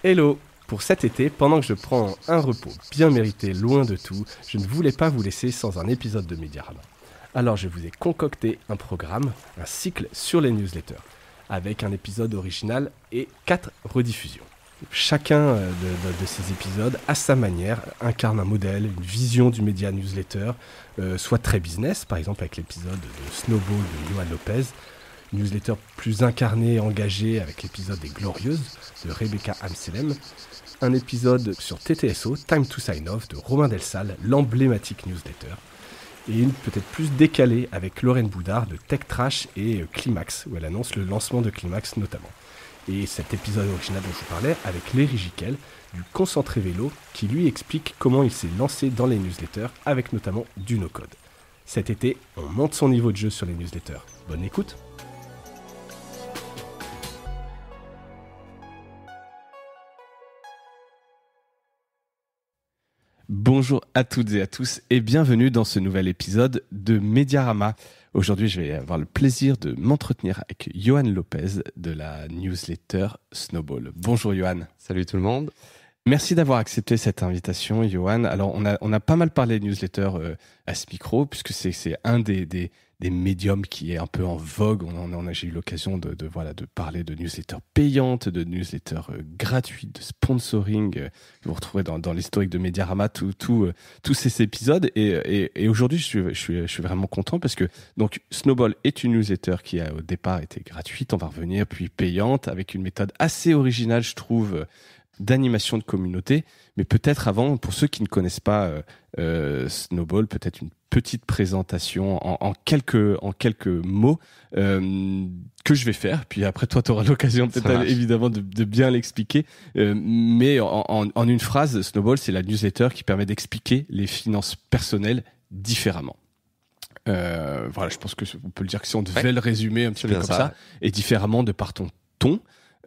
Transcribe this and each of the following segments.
Hello! Pour cet été, pendant que je prends un repos bien mérité loin de tout, je ne voulais pas vous laisser sans un épisode de Mediarama. Alors je vous ai concocté un programme, un cycle sur les newsletters, avec un épisode original et 4 rediffusions. Chacun de ces épisodes, à sa manière, incarne un modèle, une vision du média newsletter, soit très business, par exemple avec l'épisode de Snowball de Johan Lopez, newsletter plus incarné et engagé avec l'épisode des Glorieuses de Rebecca Amselem, un épisode sur TTSO, Time to Sign Off de Romain Delsalle, l'emblématique newsletter, et une peut-être plus décalée avec Lorraine Boudard de Tech Trash et Climax, où elle annonce le lancement de Climax notamment. Et cet épisode original dont je vous parlais avec Léry Giquel du Concentré Vélo qui lui explique comment il s'est lancé dans les newsletters avec notamment du no-code. Cet été, on monte son niveau de jeu sur les newsletters. Bonne écoute! Bonjour à toutes et à tous et bienvenue dans ce nouvel épisode de Mediarama. Aujourd'hui, je vais avoir le plaisir de m'entretenir avec Johan Lopez de la newsletter Snowball. Bonjour Johan. Salut tout le monde. Merci d'avoir accepté cette invitation, Johan. Alors, on a pas mal parlé de newsletter à ce micro, puisque c'est un des médiums qui est un peu en vogue. J'ai eu l'occasion de parler de newsletters payantes, de newsletters gratuites, de sponsoring. Que vous retrouvez dans l'historique de Mediarama, tous ces épisodes. Et aujourd'hui, je suis vraiment content parce que donc Snowball est une newsletter qui a au départ été gratuite, on va revenir, puis payante, avec une méthode assez originale, je trouve, d'animation de communauté, mais peut-être avant, pour ceux qui ne connaissent pas Snowball, peut-être une petite présentation en quelques mots que je vais faire, puis après toi tu auras l'occasion peut-être évidemment de bien l'expliquer, mais en une phrase, Snowball c'est la newsletter qui permet d'expliquer les finances personnelles différemment. Je pense que on peut le dire que si on devait le résumer un petit peu comme ça, et différemment de par ton ton,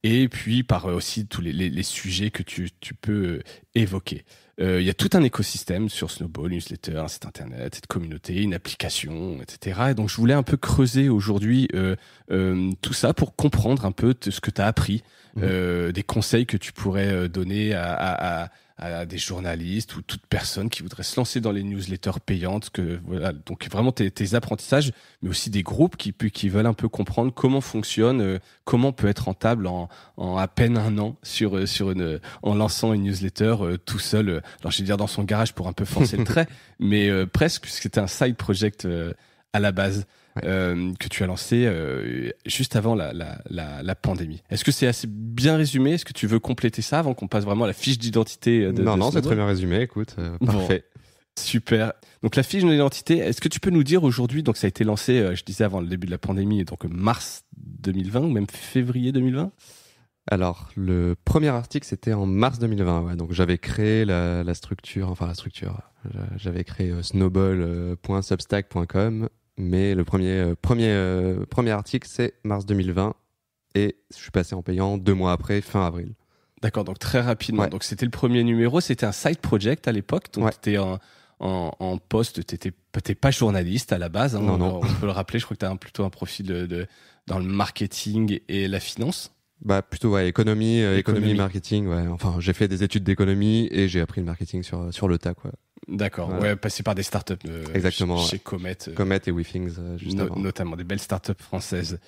et puis par aussi tous les sujets que tu peux évoquer. Il y a tout un écosystème sur Snowball, newsletter, un site internet, cette communauté, une application, etc. Et donc je voulais un peu creuser aujourd'hui tout ça pour comprendre un peu ce que tu as appris, des conseils que tu pourrais donner à des journalistes ou toute personne qui voudrait se lancer dans les newsletters payantes, donc vraiment tes apprentissages, mais aussi des groupes qui veulent un peu comprendre comment fonctionne, comment on peut être rentable en à peine un an en lançant une newsletter tout seul. Alors je vais dire dans son garage pour un peu forcer le trait, mais presque, puisque c'était un side project à la base. Que tu as lancé juste avant la pandémie. Est-ce que c'est assez bien résumé? Est-ce que tu veux compléter ça avant qu'on passe vraiment à la fiche d'identité de Non, c'est très bien résumé, écoute, parfait. Bon, super. Donc la fiche d'identité, est-ce que tu peux nous dire aujourd'hui, donc ça a été lancé, je disais avant le début de la pandémie, donc mars 2020 ou même février 2020? Alors, le premier article, c'était en mars 2020. Ouais. Donc, j'avais créé la structure. J'avais créé snowball.substack.com. Mais le premier article, c'est mars 2020. Et je suis passé en payant 2 mois après, fin avril. D'accord, donc très rapidement. Ouais. Donc, c'était le premier numéro. C'était un side project à l'époque. Donc, t'étais en poste. T'es pas journaliste à la base. Hein, non. On peut le rappeler. Je crois que t'as plutôt un profil dans le marketing et la finance. Plutôt économie, marketing. Ouais. Enfin, j'ai fait des études d'économie et j'ai appris le marketing sur le tas, quoi. D'accord. Ouais, passé par des startups. Exactement. Chez Comet. Comet et WeThings, juste avant. Notamment des belles startups françaises.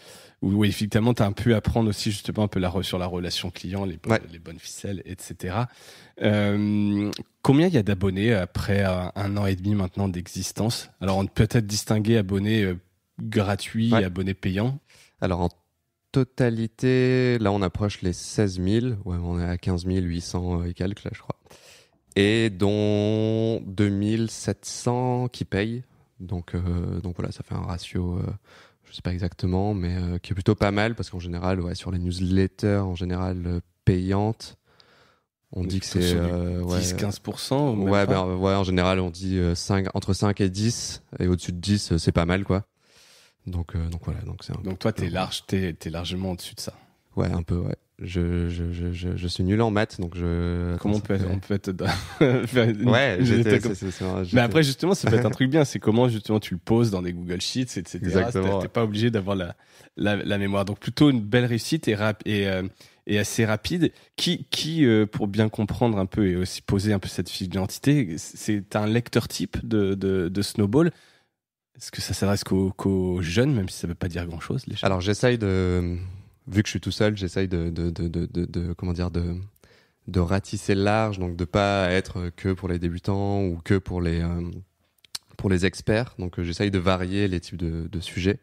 Où effectivement, t'as un peu apprendre aussi justement un peu sur la relation client, les bonnes ficelles, etc. Combien il y a d'abonnés après un an et demi maintenant d'existence? Alors, on peut peut-être distinguer abonnés gratuits et abonnés payants. Alors, en totalité, là, on approche les 16 000. Ouais, on est à 15 800 et quelques, là, je crois. Et dont 2700 qui payent. Donc voilà, ça fait un ratio, je sais pas exactement, mais qui est plutôt pas mal parce qu'en général, sur les newsletters, en général payantes, on dit que c'est 10-15%. Ouais, en général, on dit entre 5 et 10, et au-dessus de 10, c'est pas mal, quoi. Donc voilà. Donc toi, t'es largement au-dessus de ça. Ouais, un peu, ouais. Je suis nul en maths, donc Comment on peut être ouais, mais après justement ça peut être un truc bien, c'est comment justement tu le poses dans des Google Sheets, etc. Exactement. T'es pas obligé d'avoir la mémoire, donc plutôt une belle réussite et est assez rapide. Qui pour bien comprendre un peu et aussi poser un peu cette fiche d'identité, c'est un lecteur type de Snowball. Est-ce que ça s'adresse qu'aux jeunes, même si ça veut pas dire grand-chose, les jeunes? Alors j'essaye vu que je suis tout seul, j'essaye de ratisser large, donc de pas être que pour les débutants ou que pour les experts. Donc j'essaye de varier les types de sujets.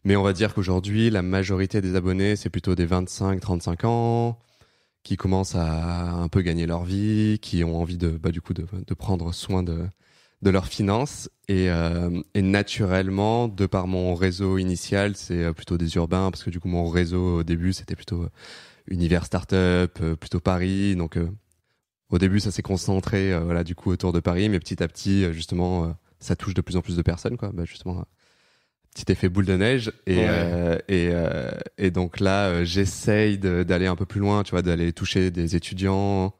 Mais on va dire qu'aujourd'hui, la majorité des abonnés, c'est plutôt des 25-35 ans, qui commencent à un peu gagner leur vie, qui ont envie de prendre soin de leurs finances. Et naturellement, de par mon réseau initial, c'est plutôt des urbains, parce que du coup, mon réseau au début, c'était plutôt univers startup, plutôt Paris. Donc au début, ça s'est concentré du coup autour de Paris, mais petit à petit, justement, ça touche de plus en plus de personnes, quoi. Justement, petit effet boule de neige. Et donc là, j'essaye d'aller un peu plus loin, tu vois, d'aller toucher des étudiants.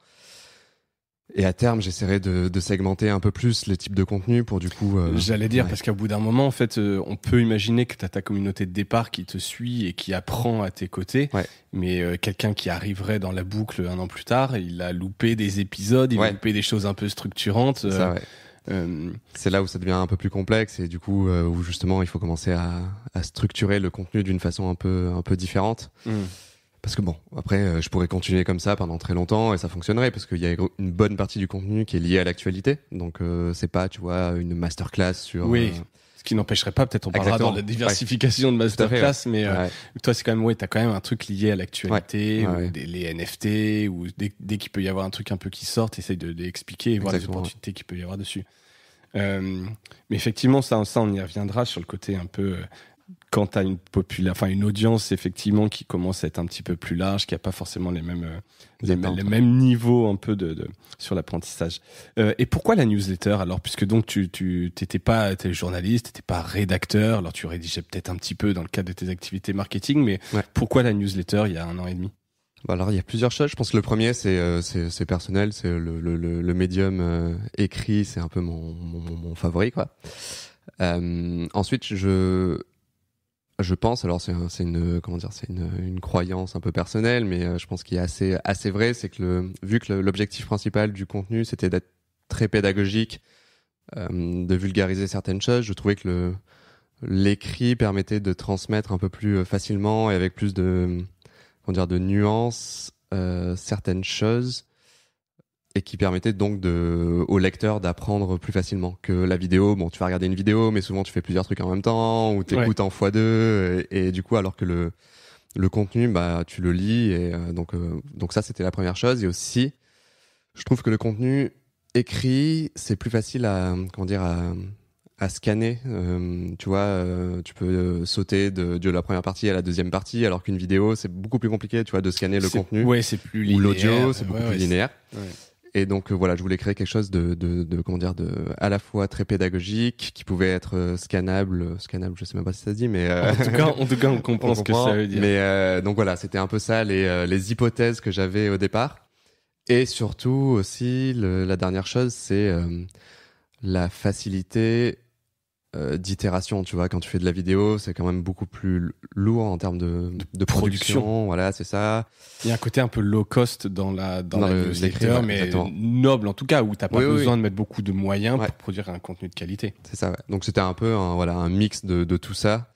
Et à terme, j'essaierai de segmenter un peu plus les types de contenus pour du coup... J'allais dire, parce qu'à bout d'un moment, en fait, on peut imaginer que tu as ta communauté de départ qui te suit et qui apprend à tes côtés. Ouais. Mais quelqu'un qui arriverait dans la boucle 1 an plus tard, il a loupé des épisodes, il a loupé des choses un peu structurantes. Ça, c'est là où ça devient un peu plus complexe et du coup, où justement, il faut commencer à structurer le contenu d'une façon un peu différente. Parce que bon, après, je pourrais continuer comme ça pendant très longtemps et ça fonctionnerait parce qu'il y a une bonne partie du contenu qui est liée à l'actualité. Donc, c'est pas, tu vois, une masterclass sur... Oui, ce qui n'empêcherait pas, peut-être on parlera dans la diversification de masterclass, mais toi, c'est quand même, t'as quand même un truc lié à l'actualité, ou les NFT, ou dès qu'il peut y avoir un truc un peu qui sort, t'essayes de l'expliquer et voir les opportunités qu'il peut y avoir dessus. Mais effectivement, ça, on y reviendra sur le côté un peu... quand tu as une audience effectivement qui commence à être un petit peu plus large, qui a pas forcément les mêmes niveaux un peu sur l'apprentissage. Et pourquoi la newsletter alors, puisque donc tu t'es journaliste, t'étais pas rédacteur, alors tu rédigeais peut-être un petit peu dans le cadre de tes activités marketing, mais pourquoi la newsletter il y a 1 an et demi? Alors il y a plusieurs choses. Je pense que le premier c'est personnel, c'est le médium écrit, c'est un peu mon favori quoi. Ensuite je pense, alors c'est une croyance un peu personnelle, mais je pense qu'il est assez vrai, c'est que vu que l'objectif principal du contenu c'était d'être très pédagogique, de vulgariser certaines choses, je trouvais que l'écrit permettait de transmettre un peu plus facilement et avec plus de nuances certaines choses. Et qui permettait donc au lecteur d'apprendre plus facilement que la vidéo. Bon, tu vas regarder une vidéo, mais souvent tu fais plusieurs trucs en même temps, ou t'écoutes en x2, et du coup, alors que le contenu, tu le lis, et donc ça, c'était la première chose. Et aussi, je trouve que le contenu écrit, c'est plus facile à scanner. Tu vois, tu peux sauter de la première partie à la deuxième partie, alors qu'une vidéo, c'est beaucoup plus compliqué, tu vois, de scanner le contenu. Ouais, c'est plus linéaire. Ou l'audio, c'est beaucoup plus linéaire. Ouais. Et donc je voulais créer quelque chose de à la fois très pédagogique, qui pouvait être scannable, je sais même pas si ça se dit, mais en tout cas on comprend ce que ça veut dire. Mais donc voilà, c'était un peu ça les hypothèses que j'avais au départ. Et surtout aussi la dernière chose, c'est la facilité d'itération. Tu vois, quand tu fais de la vidéo, c'est quand même beaucoup plus lourd en termes de production. Voilà, c'est ça. Il y a un côté un peu low cost dans la newsletter, mais exactement. Noble en tout cas, où t'as pas besoin de mettre beaucoup de moyens pour produire un contenu de qualité. C'est ça. Ouais. Donc c'était un peu un mix de tout ça.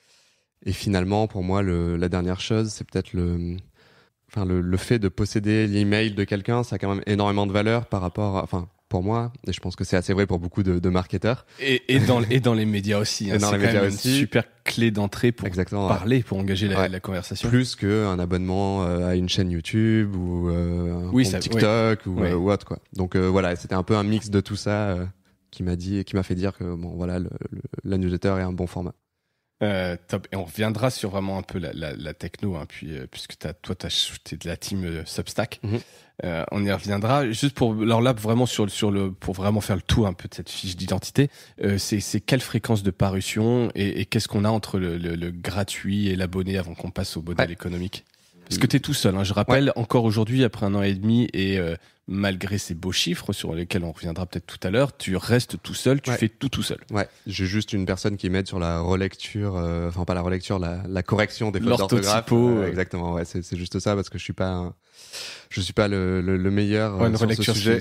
Et finalement, pour moi, la dernière chose, c'est peut-être le fait de posséder l'email de quelqu'un, ça a quand même énormément de valeur par rapport pour moi, et je pense que c'est assez vrai pour beaucoup de marketeurs. Et dans les médias aussi. Hein, c'est quand même une super clé d'entrée pour parler, pour engager la conversation. Plus qu'un abonnement à une chaîne YouTube ou un compte TikTok ou autre, quoi. Donc voilà, c'était un peu un mix de tout ça qui m'a fait dire que la newsletter est un bon format. Top. Et on reviendra sur vraiment un peu la techno, hein, puis puisque t'es de la team Substack. On y reviendra. Juste pour vraiment pour vraiment faire le tour un peu de cette fiche d'identité, c'est quelle fréquence de parution et qu'est-ce qu'on a entre le gratuit et l'abonné avant qu'on passe au modèle économique? Parce que t'es tout seul, hein. Je rappelle, encore aujourd'hui, après 1 an et demi, et malgré ces beaux chiffres sur lesquels on reviendra peut-être tout à l'heure, tu restes tout seul, tu fais tout seul. Ouais, j'ai juste une personne qui m'aide sur la relecture, enfin pas la relecture, la correction des fautes d'orthographe. Exactement, ouais, c'est juste ça, parce que je suis pas le meilleur une sur relecture, ce sujet.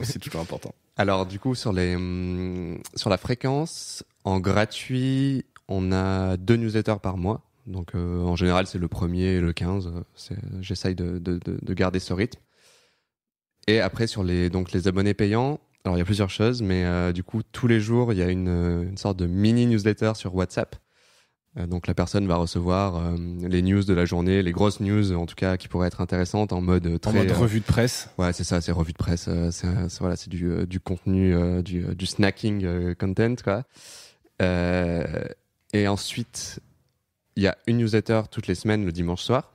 C'est toujours important. Alors du coup, sur la fréquence, en gratuit, on a 2 newsletters par mois. Donc en général, c'est le 1er et le 15. J'essaye de garder ce rythme. Et après, sur les abonnés payants, alors il y a plusieurs choses, mais du coup, tous les jours, il y a une sorte de mini newsletter sur WhatsApp. Donc la personne va recevoir les news de la journée, les grosses news en tout cas qui pourraient être intéressantes en mode revue de presse. Ouais, c'est ça, c'est revue de presse. C'est du contenu, du snacking content quoi. Et ensuite, il y a une newsletter toutes les semaines le dimanche soir.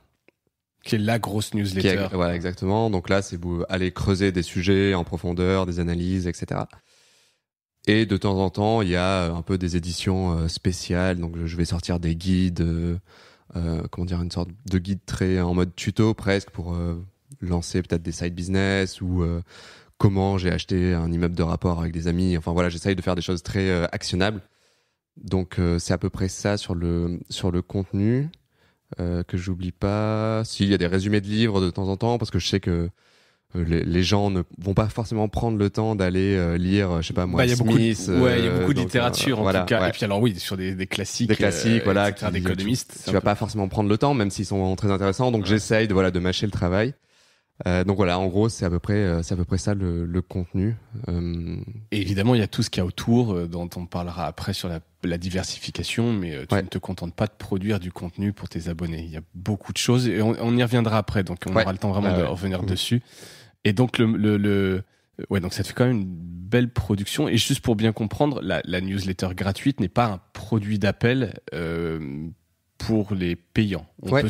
Qui est la grosse newsletter. Voilà, exactement. Donc là, c'est aller creuser des sujets en profondeur, des analyses, etc. Et de temps en temps, il y a un peu des éditions spéciales. Donc je vais sortir des guides, une sorte de guide très en mode tuto presque pour lancer peut-être des side business ou comment j'ai acheté un immeuble de rapport avec des amis. Enfin voilà, j'essaye de faire des choses très actionnables. Donc c'est à peu près ça sur le contenu. Que j'oublie pas. S'il y a des résumés de livres de temps en temps, parce que je sais que les gens ne vont pas forcément prendre le temps d'aller lire, je sais pas moi, Smith. Il y a beaucoup de donc, littérature en tout cas. Ouais. Et puis alors oui, sur des classiques. Des classiques, voilà, d'économistes. Tu vas pas forcément prendre le temps, même s'ils sont très intéressants. Donc j'essaye de mâcher le travail. Donc voilà, en gros, c'est à peu près ça le contenu. Et évidemment, il y a tout ce qu'il y a autour, dont on parlera après sur la diversification, mais tu ne te contentes pas de produire du contenu pour tes abonnés. Il y a beaucoup de choses et on y reviendra après, donc on aura le temps vraiment de revenir dessus. Et donc donc ça te fait quand même une belle production. Et juste pour bien comprendre, la newsletter gratuite n'est pas un produit d'appel. Pour les payants. Elle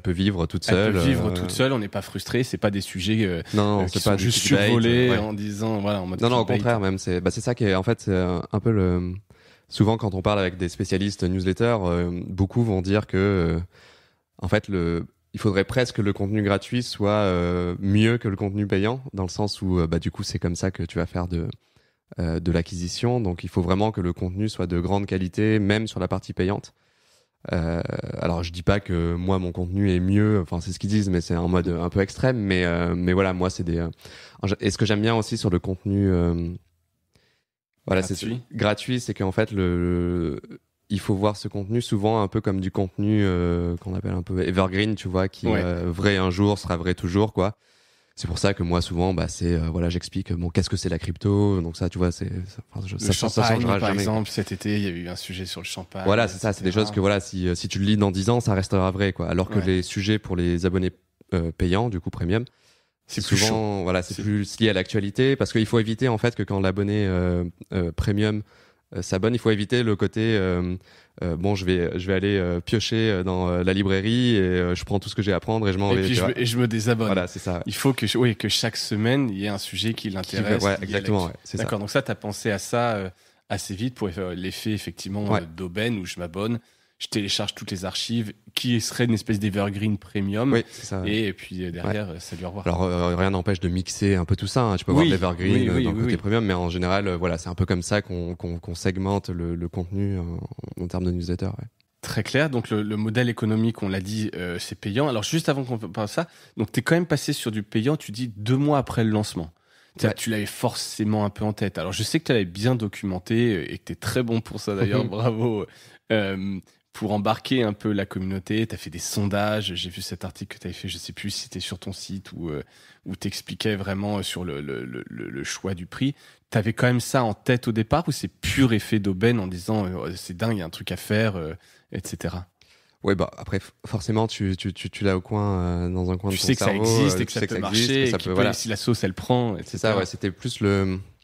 peut vivre toute seule. Elle peut vivre toute seule, on n'est pas frustré, c'est pas des sujets c'est pas juste survolés en disant voilà en mode Non, au contraire même, c'est ça qui est en fait c'est un peu souvent quand on parle avec des spécialistes newsletter, beaucoup vont dire que en fait il faudrait presque que le contenu gratuit soit mieux que le contenu payant, dans le sens où du coup c'est comme ça que tu vas faire de l'acquisition. Donc il faut vraiment que le contenu soit de grande qualité, même sur la partie payante. Alors je dis pas que moi mon contenu est mieux, enfin c'est ce qu'ils disent, mais c'est en mode un peu extrême. Mais voilà, moi c'est des. Et ce que j'aime bien aussi sur le contenu, c'est gratuit, c'est qu'en fait il faut voir ce contenu souvent un peu comme du contenu qu'on appelle un peu evergreen, tu vois, qui vrai un jour sera vrai toujours, quoi. C'est pour ça que moi souvent j'explique qu'est-ce que c'est la crypto, donc ça tu vois ça changera par exemple cet été il y a eu un sujet sur le champagne, voilà c'est ça, c'est des choses que si tu le lis dans 10 ans ça restera vrai, quoi, alors que les sujets pour les abonnés payants du coup premium c'est souvent c'est plus lié à l'actualité, parce qu'il faut éviter en fait que quand l'abonné premium s'abonne, il faut éviter le côté je vais aller piocher dans la librairie et je prends tout ce que j'ai à prendre et je m'en vais. Et je me désabonne. Voilà, c'est ça. Il faut que chaque semaine il y ait un sujet qui l'intéresse. Ouais, exactement. C'est d'accord. Ça. Donc ça, t'as pensé à ça assez vite pour faire l'effet effectivement d'aubaine où je m'abonne. Je télécharge toutes les archives qui seraient une espèce d'evergreen premium. Oui, c'est ça. Et puis derrière, salut, au revoir. Alors, rien n'empêche de mixer un peu tout ça, hein. Tu peux avoir de l'evergreen dans le côté premium, mais en général, c'est un peu comme ça qu'on segmente le contenu en termes de newsletter. Ouais. Très clair. Donc, le modèle économique, on l'a dit, c'est payant. Alors, juste avant qu'on parle de ça, donc, t'es quand même passé sur du payant, tu dis 2 mois après le lancement. Tu l'avais forcément un peu en tête. Alors, je sais que tu l'avais bien documenté et que tu es très bon pour ça d'ailleurs. Bravo. Pour embarquer un peu la communauté, tu as fait des sondages. J'ai vu cet article que tu avais fait, je sais plus si c'était sur ton site ou où tu expliquais vraiment sur le choix du prix. Tu avais quand même ça en tête au départ, ou c'est pur effet d'aubaine en disant c'est dingue, il y a un truc à faire, etc. Oui, après, forcément, tu l'as au coin, dans un coin de ton cerveau. Tu sais que ça existe et que ça peut marcher, et si la sauce, elle prend, etc. C'est ça, c'était plus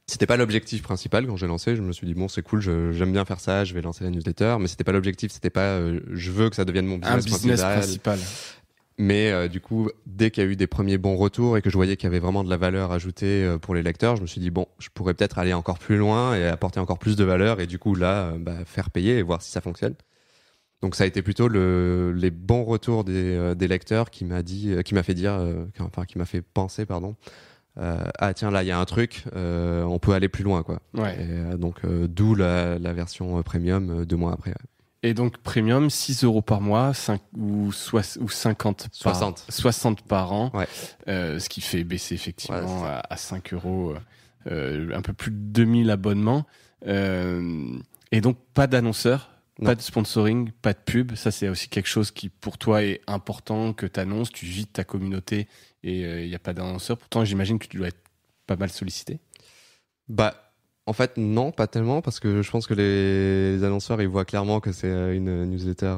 C'était pas l'objectif principal quand j'ai lancé. Je me suis dit bon, c'est cool, j'aime bien faire ça, je vais lancer la newsletter, mais c'était pas l'objectif, c'était pas je veux que ça devienne mon business principal. Mais du coup, dès qu'il y a eu des premiers bons retours et que je voyais qu'il y avait vraiment de la valeur ajoutée pour les lecteurs, je me suis dit bon, je pourrais peut-être aller encore plus loin et apporter encore plus de valeur, et du coup là faire payer et voir si ça fonctionne. Donc ça a été plutôt les bons retours des lecteurs qui m'a fait penser, pardon. Ah tiens, là il y a un truc, on peut aller plus loin, quoi. Ouais. Et, donc d'où la version premium 2 mois après. Ouais. Et donc premium, 6 euros par mois, 50 60 par an, Ouais. Ce qui fait baisser effectivement Ouais, à 5 euros, un peu plus de 2000 abonnements. Et donc pas d'annonceur, pas de sponsoring, pas de pub. Ça c'est aussi quelque chose qui pour toi est important que tu annonces, tu vides ta communauté et il n'y a pas d'annonceur. Pourtant j'imagine que tu dois être pas mal sollicité. Bah, en fait, non, pas tellement, parce que je pense que les annonceurs, ils voient clairement que c'est une newsletter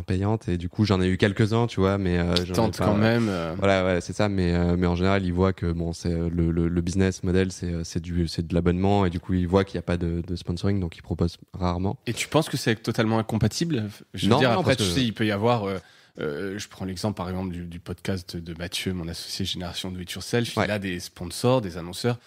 payante, et du coup, j'en ai eu quelques-uns, tu vois, mais Tente quand même. Voilà, ouais, c'est ça, mais en général, ils voient que bon, c'est le business model, c'est de l'abonnement, et du coup, ils voient qu'il n'y a pas de sponsoring, donc ils proposent rarement. Et tu penses que c'est totalement incompatible? Je veux Non, dire, non, après, parce tu que- sais, il peut y avoir. Je prends l'exemple, par exemple, du podcast de Mathieu, mon associé Génération Do It Yourself. Ouais. Il a des sponsors, des annonceurs.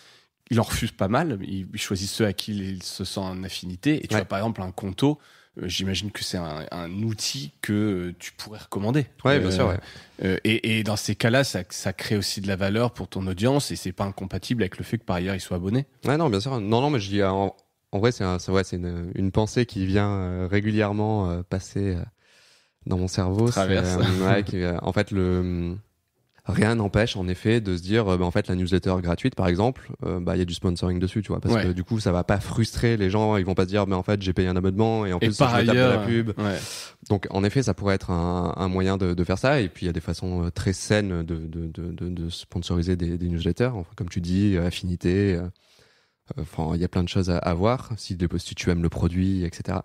Il en refuse pas mal. Il choisit ceux à qui il se sent en affinité. Et tu Ouais. vois, par exemple, un Conto. J'imagine que c'est un outil que tu pourrais recommander. Ouais, bien sûr, ouais. Et dans ces cas-là, ça crée aussi de la valeur pour ton audience et c'est pas incompatible avec le fait que par ailleurs ils soient abonnés. Ouais, non, bien sûr. Non, mais je dis, en vrai, c'est une pensée qui vient régulièrement passer dans mon cerveau. Traverse. En fait, rien n'empêche en effet de se dire, en fait, la newsletter gratuite, par exemple, il y a du sponsoring dessus, tu vois, parce Ouais. que du coup, ça va pas frustrer les gens. Ils vont pas se dire, en fait, j'ai payé un abonnement et en plus, par je me tape de ailleurs, la pub. ouais. Donc, en effet, ça pourrait être un moyen de faire ça. Et puis, il y a des façons très saines de sponsoriser des newsletters. Enfin, comme tu dis, affinité. Enfin, il y a plein de choses à voir si tu aimes le produit, etc.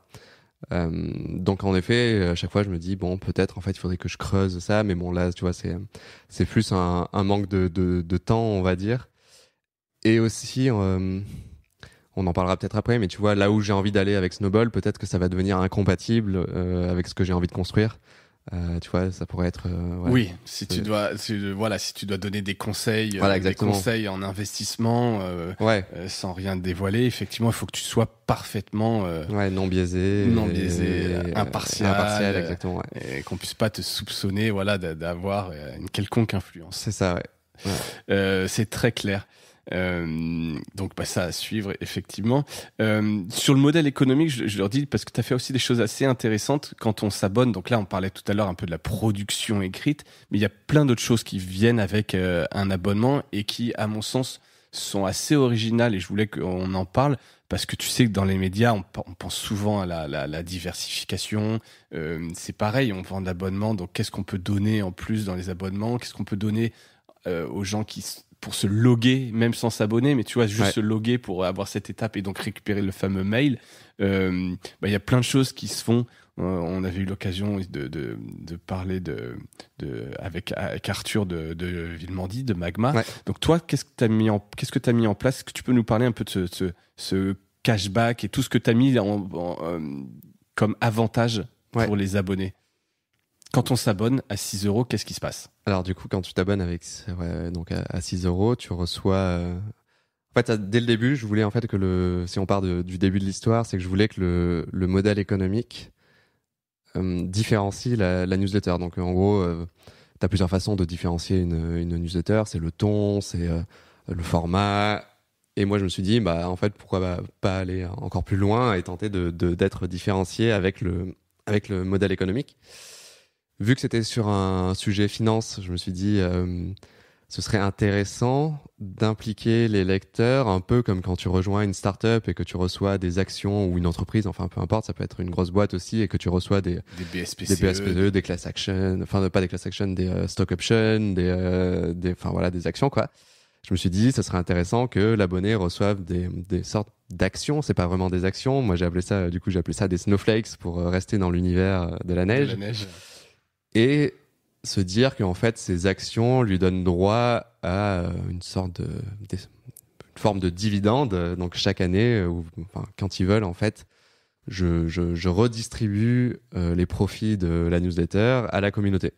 Donc en effet, à chaque fois je me dis bon, peut-être en fait il faudrait que je creuse ça, mais bon là tu vois c'est plus un manque de temps, on va dire. Et aussi on en parlera peut-être après, mais tu vois là où j'ai envie d'aller avec Snowball, peut-être que ça va devenir incompatible avec ce que j'ai envie de construire. Tu vois, ça pourrait être ouais. Oui, si tu dois donner des conseils, Voilà, des exactement. conseils en investissement, Ouais, sans rien dévoiler, effectivement, il faut que tu sois parfaitement ouais, non biaisé, impartial, exactement. Ouais. et qu'on puisse pas te soupçonner, voilà, d'avoir une quelconque influence. C'est ça, ouais. C'est très clair. Donc ça à suivre effectivement. Sur le modèle économique, je leur dis parce que tu as fait aussi des choses assez intéressantes quand on s'abonne. Donc là, on parlait tout à l'heure un peu de la production écrite, mais il y a plein d'autres choses qui viennent avec un abonnement et qui, à mon sens, sont assez originales. Et je voulais qu'on en parle parce que tu sais que dans les médias, on pense souvent à la diversification. C'est pareil, on vend de l'abonnement. Donc qu'est-ce qu'on peut donner en plus dans les abonnements? Qu'est-ce qu'on peut donner aux gens pour se loguer, même sans s'abonner, mais tu vois, juste se loguer pour avoir cette étape et donc récupérer le fameux mail. Il y a plein de choses qui se font. On avait eu l'occasion de parler avec Arthur de Villemandy, de Magma. Ouais. Donc toi, qu'est-ce que tu as mis en place? Est-ce que tu peux nous parler un peu de ce cashback et tout ce que tu as mis comme avantage pour les abonnés? Quand on s'abonne à 6 euros, qu'est-ce qui se passe? Alors du coup, quand tu t'abonnes donc à 6 euros, tu reçois... En fait, dès le début, je voulais en fait que si on part du début de l'histoire, c'est que je voulais que le modèle économique différencie la newsletter. Donc en gros, tu as plusieurs façons de différencier une newsletter. C'est le ton, c'est le format. Et moi, je me suis dit, en fait, pourquoi pas aller encore plus loin et tenter d'être différencié avec le modèle économique. Vu que c'était sur un sujet finance, je me suis dit ce serait intéressant d'impliquer les lecteurs un peu comme quand tu rejoins une start-up et que tu reçois des actions ou une entreprise, enfin peu importe, ça peut être une grosse boîte aussi et que tu reçois des BSPCE, des class actions, enfin pas des class actions, des stock options, des actions quoi. Je me suis dit ce serait intéressant que l'abonné reçoive des sortes d'actions, c'est pas vraiment des actions, moi j'ai appelé ça des snowflakes pour rester dans l'univers de la neige. Et se dire qu'en fait, ces actions lui donnent droit à une forme de dividende. Donc chaque année, quand ils veulent, en fait, je redistribue les profits de la newsletter à la communauté.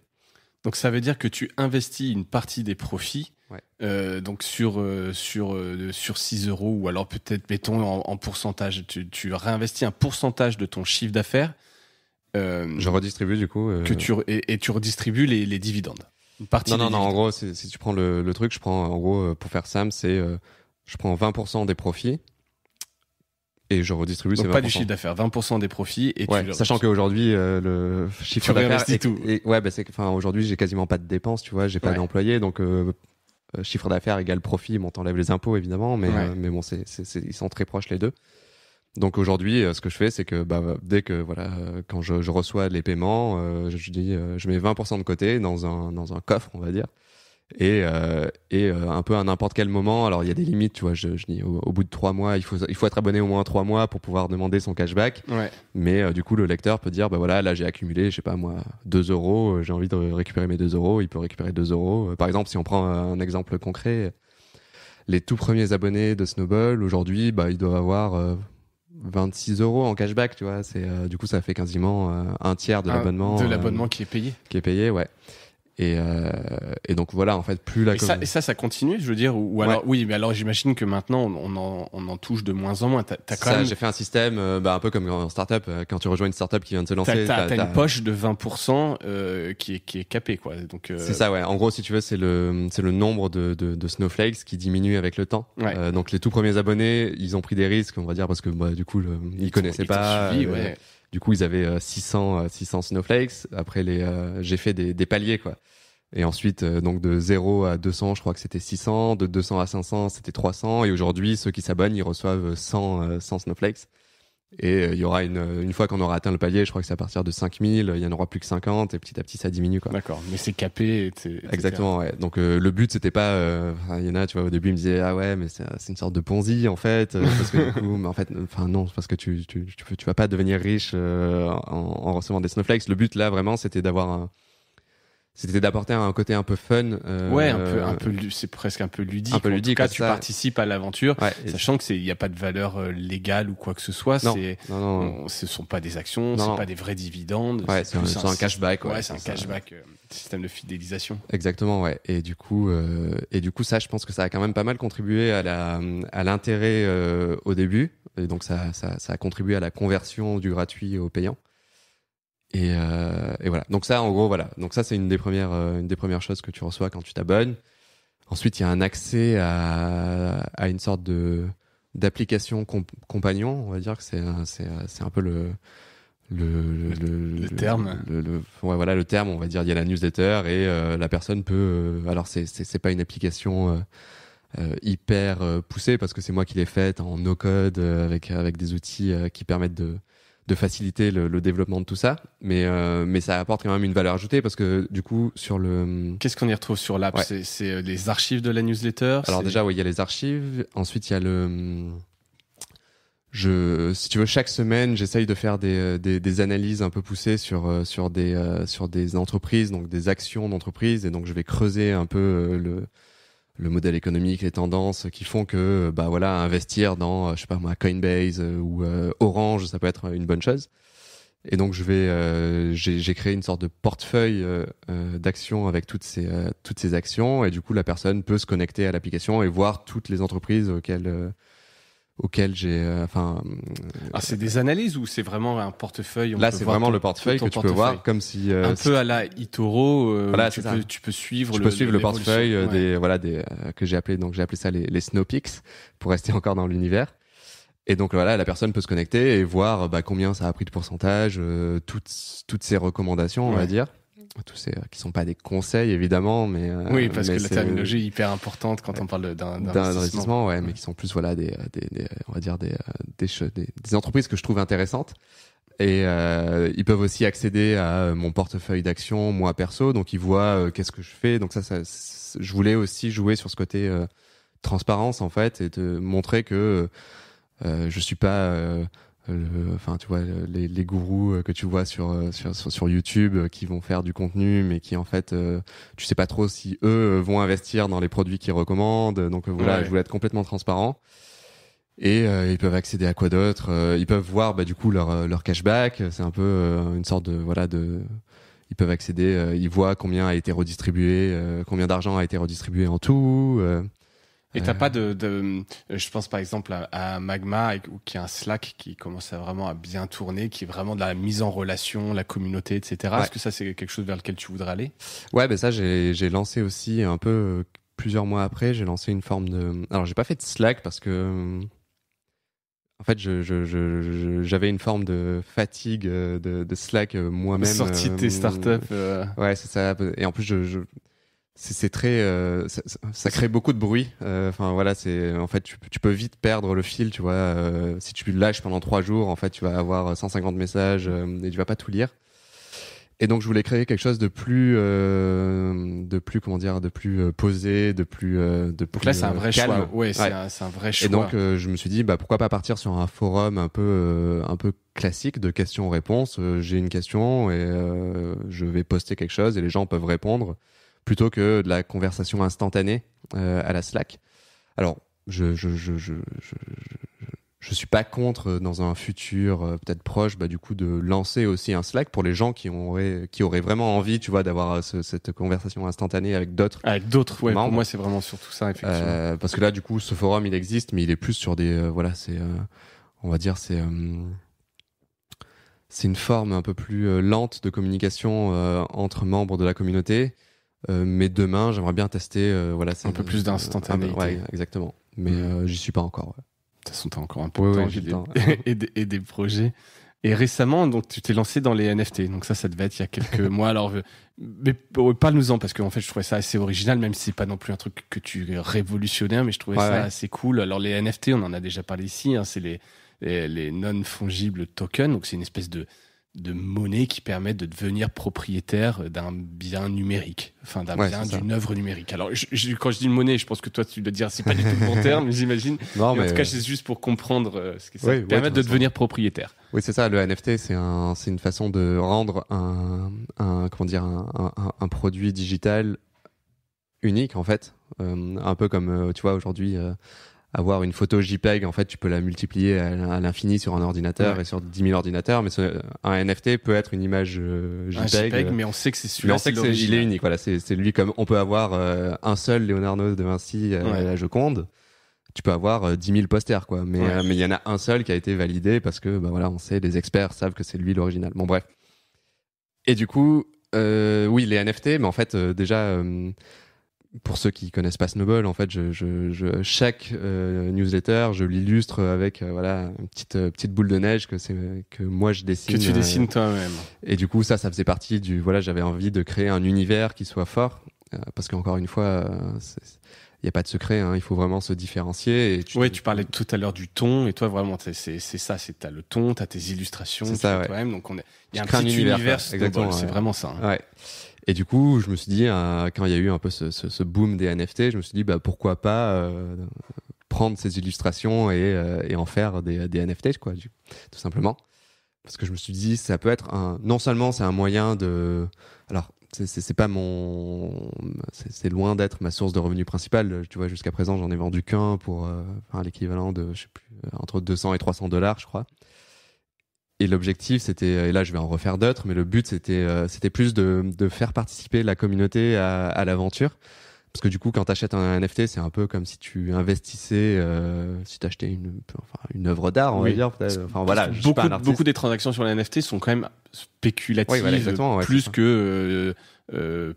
Donc ça veut dire que tu investis une partie des profits, donc sur 6 euros, ou alors peut-être, mettons, en pourcentage. Tu réinvestis un pourcentage de ton chiffre d'affaires Je redistribue du coup. Et tu redistribues les dividendes. Une partie Non, en gros, si tu prends le truc, je prends, en gros, pour faire simple, je prends 20% des profits et je redistribue donc ces 20%. Pas du chiffre d'affaires, 20% des profits et ouais, sachant qu'aujourd'hui, le chiffre d'affaires aujourd'hui, j'ai quasiment pas de dépenses, tu vois, j'ai pas d'employés, donc chiffre d'affaires égale profit, bon, t'enlèves les impôts évidemment, mais bon, ils sont très proches les deux. Donc aujourd'hui, ce que je fais, c'est que dès que quand je reçois les paiements, je dis je mets 20% de côté dans un coffre, on va dire, et un peu à n'importe quel moment. Alors il y a des limites, tu vois. Je dis au bout de 3 mois, il faut être abonné au moins 3 mois pour pouvoir demander son cashback. Ouais. Mais du coup, le lecteur peut dire là j'ai accumulé, je sais pas moi, 2 euros, j'ai envie de récupérer mes 2 euros. Il peut récupérer 2 euros. Par exemple, si on prend un exemple concret, les tout premiers abonnés de Snowball aujourd'hui, ils doivent avoir 26 euros en cashback, tu vois. Du coup, ça fait quasiment un tiers de l'abonnement. De l'abonnement qui est payé. Qui est payé, ouais. Et donc voilà, en fait, plus la. Et ça continue, je veux dire, ou alors oui, mais alors j'imagine que maintenant on en touche de moins en moins. T'as quand même. J'ai fait un système, un peu comme en startup. Quand tu rejoins une startup qui vient de se lancer, t'as une poche de 20% qui est capée, quoi. Donc. C'est ça, ouais. En gros, si tu veux, c'est le nombre de snowflakes qui diminue avec le temps. Ouais. Donc les tout premiers abonnés, ils ont pris des risques, on va dire, parce que du coup, ils connaissaient pas. Ouais. Du coup, ils avaient 600 snowflakes. Après, j'ai fait des paliers, quoi. Et ensuite, donc de 0 à 200, je crois que c'était 600. De 200 à 500, c'était 300. Et aujourd'hui, ceux qui s'abonnent, ils reçoivent 100 snowflakes. Et il y aura une fois qu'on aura atteint le palier, je crois que c'est à partir de 5000, il y en aura plus que 50. Et petit à petit, ça diminue, quoi. D'accord, mais c'est capé. Exactement, ouais. Donc le but, c'était pas... il y en a, tu vois, au début, ils me disaient « Ah ouais, mais c'est une sorte de Ponzi, en fait. » Parce que du coup, mais en fait, non, parce que tu vas pas devenir riche en recevant des snowflakes. Le but, là, vraiment, c'était d'apporter un côté un peu fun. Un peu, c'est presque un peu ludique. Un peu ludique. En tout cas, tu participes à l'aventure, ouais, sachant que il y a pas de valeur légale ou quoi que ce soit. Non. Ce sont pas des actions, c'est pas des vrais dividendes. Ouais, c'est un cashback. Ouais, c'est un cashback, système de fidélisation. Exactement, ouais. Et du coup, ça, je pense que ça a quand même pas mal contribué à l'intérêt au début. Et donc ça a contribué à la conversion du gratuit au payant. Et voilà. Donc ça, en gros, voilà. Donc ça, c'est une des premières choses que tu reçois quand tu t'abonnes. Ensuite, il y a un accès à une sorte d'application compagnon. On va dire que c'est un peu le terme. Le terme. On va dire, il y a la newsletter et la personne peut. Alors c'est pas une application hyper poussée parce que c'est moi qui l'ai faite en no code avec des outils qui permettent de faciliter le développement de tout ça, mais ça apporte quand même une valeur ajoutée parce que du coup sur le... Qu'est-ce qu'on y retrouve sur l'app? C'est les archives de la newsletter? Alors déjà, il y a les archives. Ensuite, il y a si tu veux, chaque semaine, j'essaye de faire des analyses un peu poussées sur des entreprises, donc des actions d'entreprises, et donc je vais creuser un peu le modèle économique, les tendances qui font que investir dans je sais pas moi Coinbase ou Orange, ça peut être une bonne chose. Et donc j'ai créé une sorte de portefeuille d'actions avec toutes ces actions, et du coup la personne peut se connecter à l'application et voir toutes les entreprises auxquelles j'ai c'est des analyses ou c'est vraiment un portefeuille? Là, c'est vraiment le portefeuille que tu peux voir comme si un peu à la eToro. Voilà, tu peux suivre. Tu peux suivre le portefeuille que j'ai appelé ça les Snowpicks pour rester encore dans l'univers. Et donc voilà, la personne peut se connecter et voir combien ça a pris de pourcentage, toutes ces recommandations, on va dire. Tous ces qui sont pas des conseils évidemment, mais oui, parce que la terminologie est hyper importante quand on parle d'un investissement, mais qui sont plus on va dire des entreprises que je trouve intéressantes. Et ils peuvent aussi accéder à mon portefeuille d'actions moi perso, donc ils voient qu'est-ce que je fais. Donc ça je voulais aussi jouer sur ce côté transparence en fait, et te montrer que je suis pas tu vois, les gourous que tu vois sur YouTube qui vont faire du contenu, mais qui en fait, tu sais pas trop si eux vont investir dans les produits qu'ils recommandent. Donc je voulais être complètement transparent. Et ils peuvent accéder à quoi d'autre? Ils peuvent voir du coup leur cashback. C'est un peu une sorte de ils peuvent accéder. Ils voient combien a été redistribué, combien d'argent a été redistribué en tout. Et t'as pas je pense par exemple à Magma, ou qui est un Slack qui commence vraiment à bien tourner, qui est vraiment de la mise en relation, la communauté, etc. Ouais. Est-ce que ça, c'est quelque chose vers lequel tu voudrais aller? Ouais, ça, j'ai lancé aussi un peu, plusieurs mois après, j'ai lancé une forme de... Alors, j'ai pas fait de Slack parce que, en fait, j'avais une forme de fatigue de Slack moi-même. Sortie de tes startups. Ouais, c'est ça. Et en plus, c'est très, ça crée beaucoup de bruit. Enfin voilà, en fait, tu peux vite perdre le fil, tu vois. Si tu le lâches pendant 3 jours, en fait, tu vas avoir 150 messages et tu vas pas tout lire. Et donc, je voulais créer quelque chose de plus comment dire, de plus posé, de plus Donc là, c'est un vrai calme. choix. Ouais, Ouais. c'est un vrai choix. Et donc, je me suis dit, pourquoi pas partir sur un forum un peu classique de questions-réponses. J'ai une question et je vais poster quelque chose et les gens peuvent répondre, plutôt que de la conversation instantanée à la Slack. Alors, je suis pas contre dans un futur peut-être proche, du coup, de lancer aussi un Slack pour les gens qui auraient vraiment envie, tu vois, d'avoir cette conversation instantanée avec d'autres. Avec d'autres, ouais. membres. Pour moi, c'est vraiment surtout ça, effectivement. Parce que là, du coup, ce forum, il existe, mais il est plus sur des, on va dire, c'est une forme un peu plus lente de communication entre membres de la communauté. Mais demain, j'aimerais bien tester, c'est un peu plus d'instantanéité. Ouais, exactement. Mais j'y suis pas encore. Ouais. De toute façon, t'as encore un peu de temps et des projets. Et récemment, donc, tu t'es lancé dans les NFT. Donc ça devait être il y a quelques mois. Alors, mais parle-nous-en, parce qu'en fait, je trouvais ça assez original, même si c'est pas non plus un truc que tu révolutionnaire, mais je trouvais ça assez cool. Alors, les NFT, on en a déjà parlé ici, hein, c'est les non-fungible tokens. Donc, c'est une espèce de monnaie qui permet de devenir propriétaire d'un bien numérique, enfin d'une œuvre numérique. Alors quand je dis une monnaie, je pense que toi tu dois dire c'est pas du tout le bon terme, j'imagine. Non, mais en tout cas c'est juste pour comprendre ce que ça permet de devenir propriétaire. Oui, c'est ça. Le NFT, c'est une façon de rendre un produit digital unique en fait, un peu comme tu vois aujourd'hui. Avoir une photo JPEG, en fait, tu peux la multiplier à l'infini sur un ordinateur et sur 10 000 ordinateurs, mais un NFT peut être une image JPEG. Mais on sait que c'est celui-là. Mais on sait qu'il est unique. Voilà, c'est lui, comme on peut avoir un seul Leonardo de Vinci à la Joconde. Tu peux avoir 10 000 posters, quoi. Mais il y en a un seul qui a été validé parce que, on sait, les experts savent que c'est lui l'original. Bon, bref. Et du coup, oui, les NFT, mais en fait, déjà, pour ceux qui connaissent pas Snowball, en fait, chaque newsletter, je l'illustre avec une petite boule de neige que moi je dessine. Que tu dessines toi-même. Et du coup, ça faisait partie j'avais envie de créer un univers qui soit fort, parce qu'encore une fois, il y a pas de secret, hein, il faut vraiment se différencier. Et tu parlais tout à l'heure du ton, et toi vraiment, c'est ça, t'as le ton, t'as tes illustrations, c'est ça, toi-même, donc il y a un petit univers Snowball, c'est vraiment ça. Hein. Ouais. Et du coup, je me suis dit, quand il y a eu un peu ce boom des NFT, je me suis dit, pourquoi pas prendre ces illustrations et en faire des NFT, quoi, tout simplement. Parce que je me suis dit, ça peut être non seulement c'est un moyen de... Alors, c'est pas c'est loin d'être ma source de revenus principale. Tu vois, jusqu'à présent, j'en ai vendu qu'un pour l'équivalent de, je sais plus, entre 200 et $300, je crois. Et l'objectif, c'était, et là je vais en refaire d'autres, mais le but c'était plus de faire participer la communauté à l'aventure. Parce que du coup, quand tu achètes un NFT, c'est un peu comme si tu investissais, si tu achetais une œuvre d'art, on va dire. Enfin voilà, beaucoup des transactions sur les NFT sont quand même spéculatives, plus que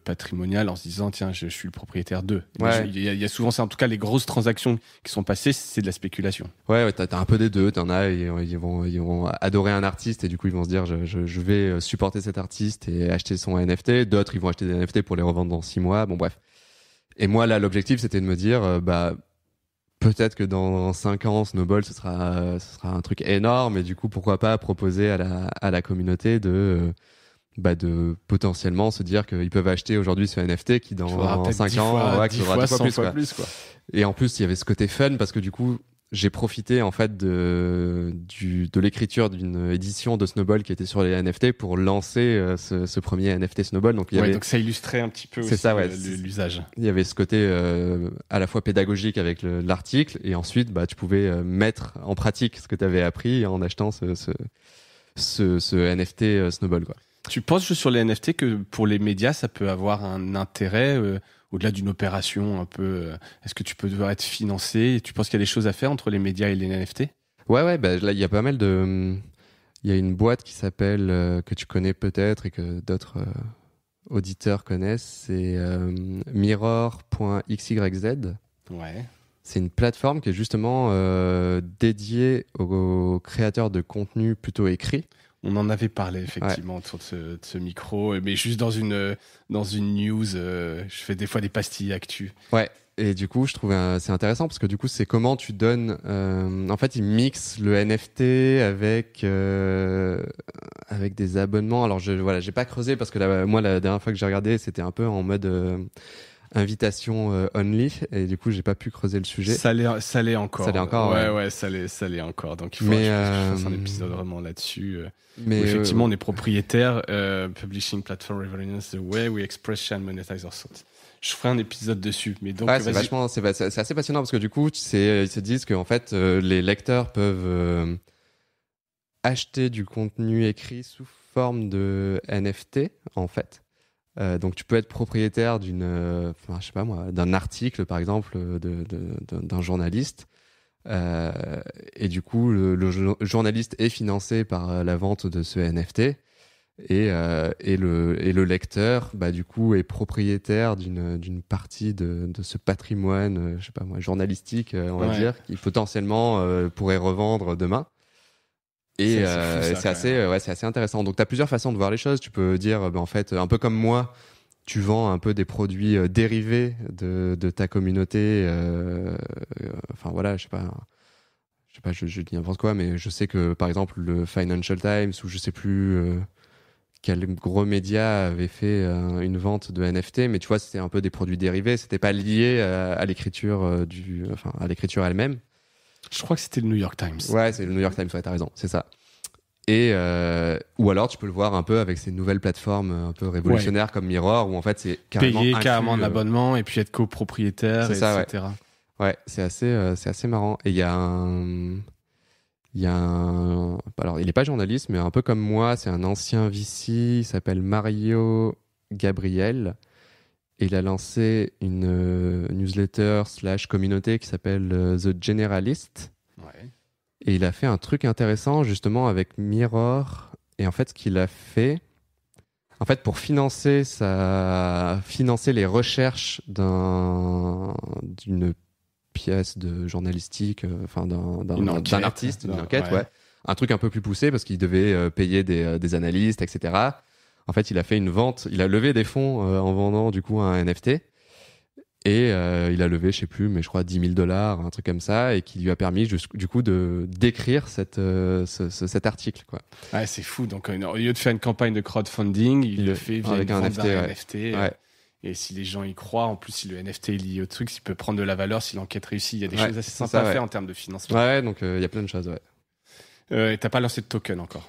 patrimoniales, en se disant tiens, je suis le propriétaire d'eux. Il y a souvent, c'est en tout cas les grosses transactions qui sont passées, c'est de la spéculation. Ouais, t'as un peu des deux. T'en as, ils vont adorer un artiste et du coup ils vont se dire je vais supporter cet artiste et acheter son NFT. D'autres, ils vont acheter des NFT pour les revendre dans 6 mois. Bon bref. Et moi là, l'objectif c'était de me dire peut-être que dans 5 ans, Snowball, ce sera un truc énorme, et du coup, pourquoi pas proposer à la communauté de potentiellement se dire qu'ils peuvent acheter aujourd'hui ce NFT qui dans 5 ans, qui sera 10 fois plus, quoi. Et en plus, il y avait ce côté fun parce que du coup, j'ai profité en fait de l'écriture d'une édition de Snowball qui était sur les NFT pour lancer ce premier NFT Snowball. Donc donc ça illustrait un petit peu aussi l'usage. Il y avait ce côté à la fois pédagogique avec l'article, et ensuite tu pouvais mettre en pratique ce que tu avais appris en achetant ce NFT Snowball, quoi. Tu penses juste sur les NFT que pour les médias, ça peut avoir un intérêt au-delà d'une opération un peu. Est-ce que tu peux devoir être financé? Tu penses qu'il y a des choses à faire entre les médias et les NFT? Ouais, bah, là, il y a pas mal de. Il y a une boîte qui s'appelle, que tu connais peut-être et que d'autres auditeurs connaissent, c'est mirror.xyz. Ouais. C'est une plateforme qui est justement dédiée aux créateurs de contenu plutôt écrit. On en avait parlé effectivement autour de ce micro, mais juste dans une news, je fais des fois des pastilles actu. Ouais. Et du coup, je trouve c'est intéressant parce que du coup, c'est comment tu donnes. En fait, ils mixent le NFT avec des abonnements. Alors, j'ai pas creusé parce que moi, la dernière fois que j'ai regardé, c'était un peu en mode invitation only, et du coup, j'ai pas pu creuser le sujet. Ça l'est encore. Ça l'est encore. Ouais, ça l'est encore. Donc, il faut que je fasse un épisode vraiment là-dessus. Mais effectivement, on est propriétaire. Publishing Platform Revolution, the way we express, share and monetize our thoughts. Je ferai un épisode dessus, mais donc c'est assez passionnant parce que du coup, ils se disent que en fait, les lecteurs peuvent acheter du contenu écrit sous forme de NFT en fait. Donc tu peux être propriétaire je sais pas moi, d'un article par exemple d'un journaliste. Et du coup, le journaliste est financé par la vente de ce NFT. Et le lecteur, bah, du coup, est propriétaire d'une partie de ce patrimoine, je sais pas moi, journalistique, on va dire, qui potentiellement pourrait revendre demain. Et c'est assez intéressant. Donc, tu as plusieurs façons de voir les choses. Tu peux dire, en fait, un peu comme moi, tu vends un peu des produits dérivés de ta communauté. Enfin, voilà, je sais pas, je dis n'importe quoi, mais je sais que, par exemple, le Financial Times, ou je sais plus quel gros média avait fait une vente de NFT, mais tu vois, c'était un peu des produits dérivés, c'était pas lié à l'écriture à l'écriture elle-même. Je crois que c'était le New York Times. Ouais, c'est le New York Times, ouais, t'as raison, c'est ça. Et ou alors tu peux le voir un peu avec ces nouvelles plateformes un peu révolutionnaires comme Mirror, où en fait c'est carrément un abonnement et puis être copropriétaire, etc. Ouais, c'est assez marrant. Et il y a alors il est pas journaliste, mais un peu comme moi, c'est un ancien VC, il s'appelle Mario Gabriel, et il a lancé une newsletter / communauté qui s'appelle The Generalist. Ouais. Et il a fait un truc intéressant justement avec Mirror. Et en fait, ce qu'il a fait, en fait, pour financer les recherches d'une pièce de journalistique, d'un artiste, d'une enquête, ouais. Un truc un peu plus poussé parce qu'il devait payer des analystes, etc. En fait, il a fait une vente, il a levé des fonds en vendant du coup un NFT. Et il a levé, je sais plus, mais je crois $10 000, un truc comme ça, et qui lui a permis du coup d'écrire cet article, quoi. Ouais, c'est fou. Donc au lieu de faire une campagne de crowdfunding, il le fait via avec un NFT. Ouais. Et si les gens y croient, en plus si le NFT est lié au truc, s'il peut prendre de la valeur, si l'enquête réussit, il y a des choses assez sympas à faire en termes de financement. Ouais, donc il y a plein de choses, ouais. Et t'as pas lancé de token encore?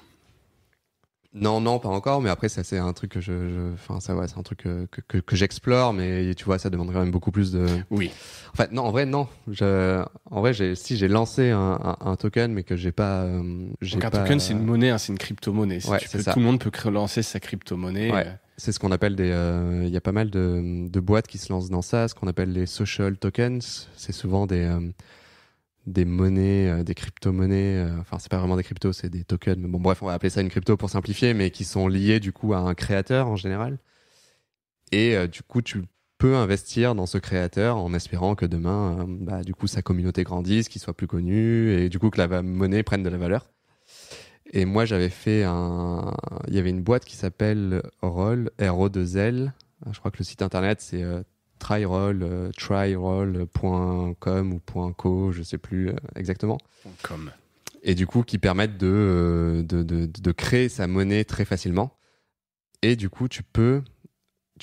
Non, pas encore, mais après ça c'est un truc que c'est un truc que j'explore, mais tu vois, ça demande quand même beaucoup plus de. Oui. En fait, non, en vrai, non. J'ai lancé un token, mais que j'ai pas. Donc un token, c'est une monnaie, c'est une crypto-monnaie. Ouais, tout le monde peut lancer sa crypto-monnaie. Ouais. C'est ce qu'on appelle il y a pas mal de boîtes qui se lancent dans ça, ce qu'on appelle les social tokens. C'est souvent des monnaies, des crypto-monnaies, enfin c'est pas vraiment des cryptos, c'est des tokens, mais bon bref, on va appeler ça une crypto pour simplifier, mais qui sont liés du coup à un créateur en général. Et du coup tu peux investir dans ce créateur en espérant que demain, du coup sa communauté grandisse, qu'il soit plus connu, et du coup que la monnaie prenne de la valeur. Et moi j'avais fait il y avait une boîte qui s'appelle Roll, RO2L, je crois que le site internet c'est tryroll.com ou .co, je sais plus exactement. .com. Et du coup, qui permettent de créer sa monnaie très facilement. Et du coup, tu peux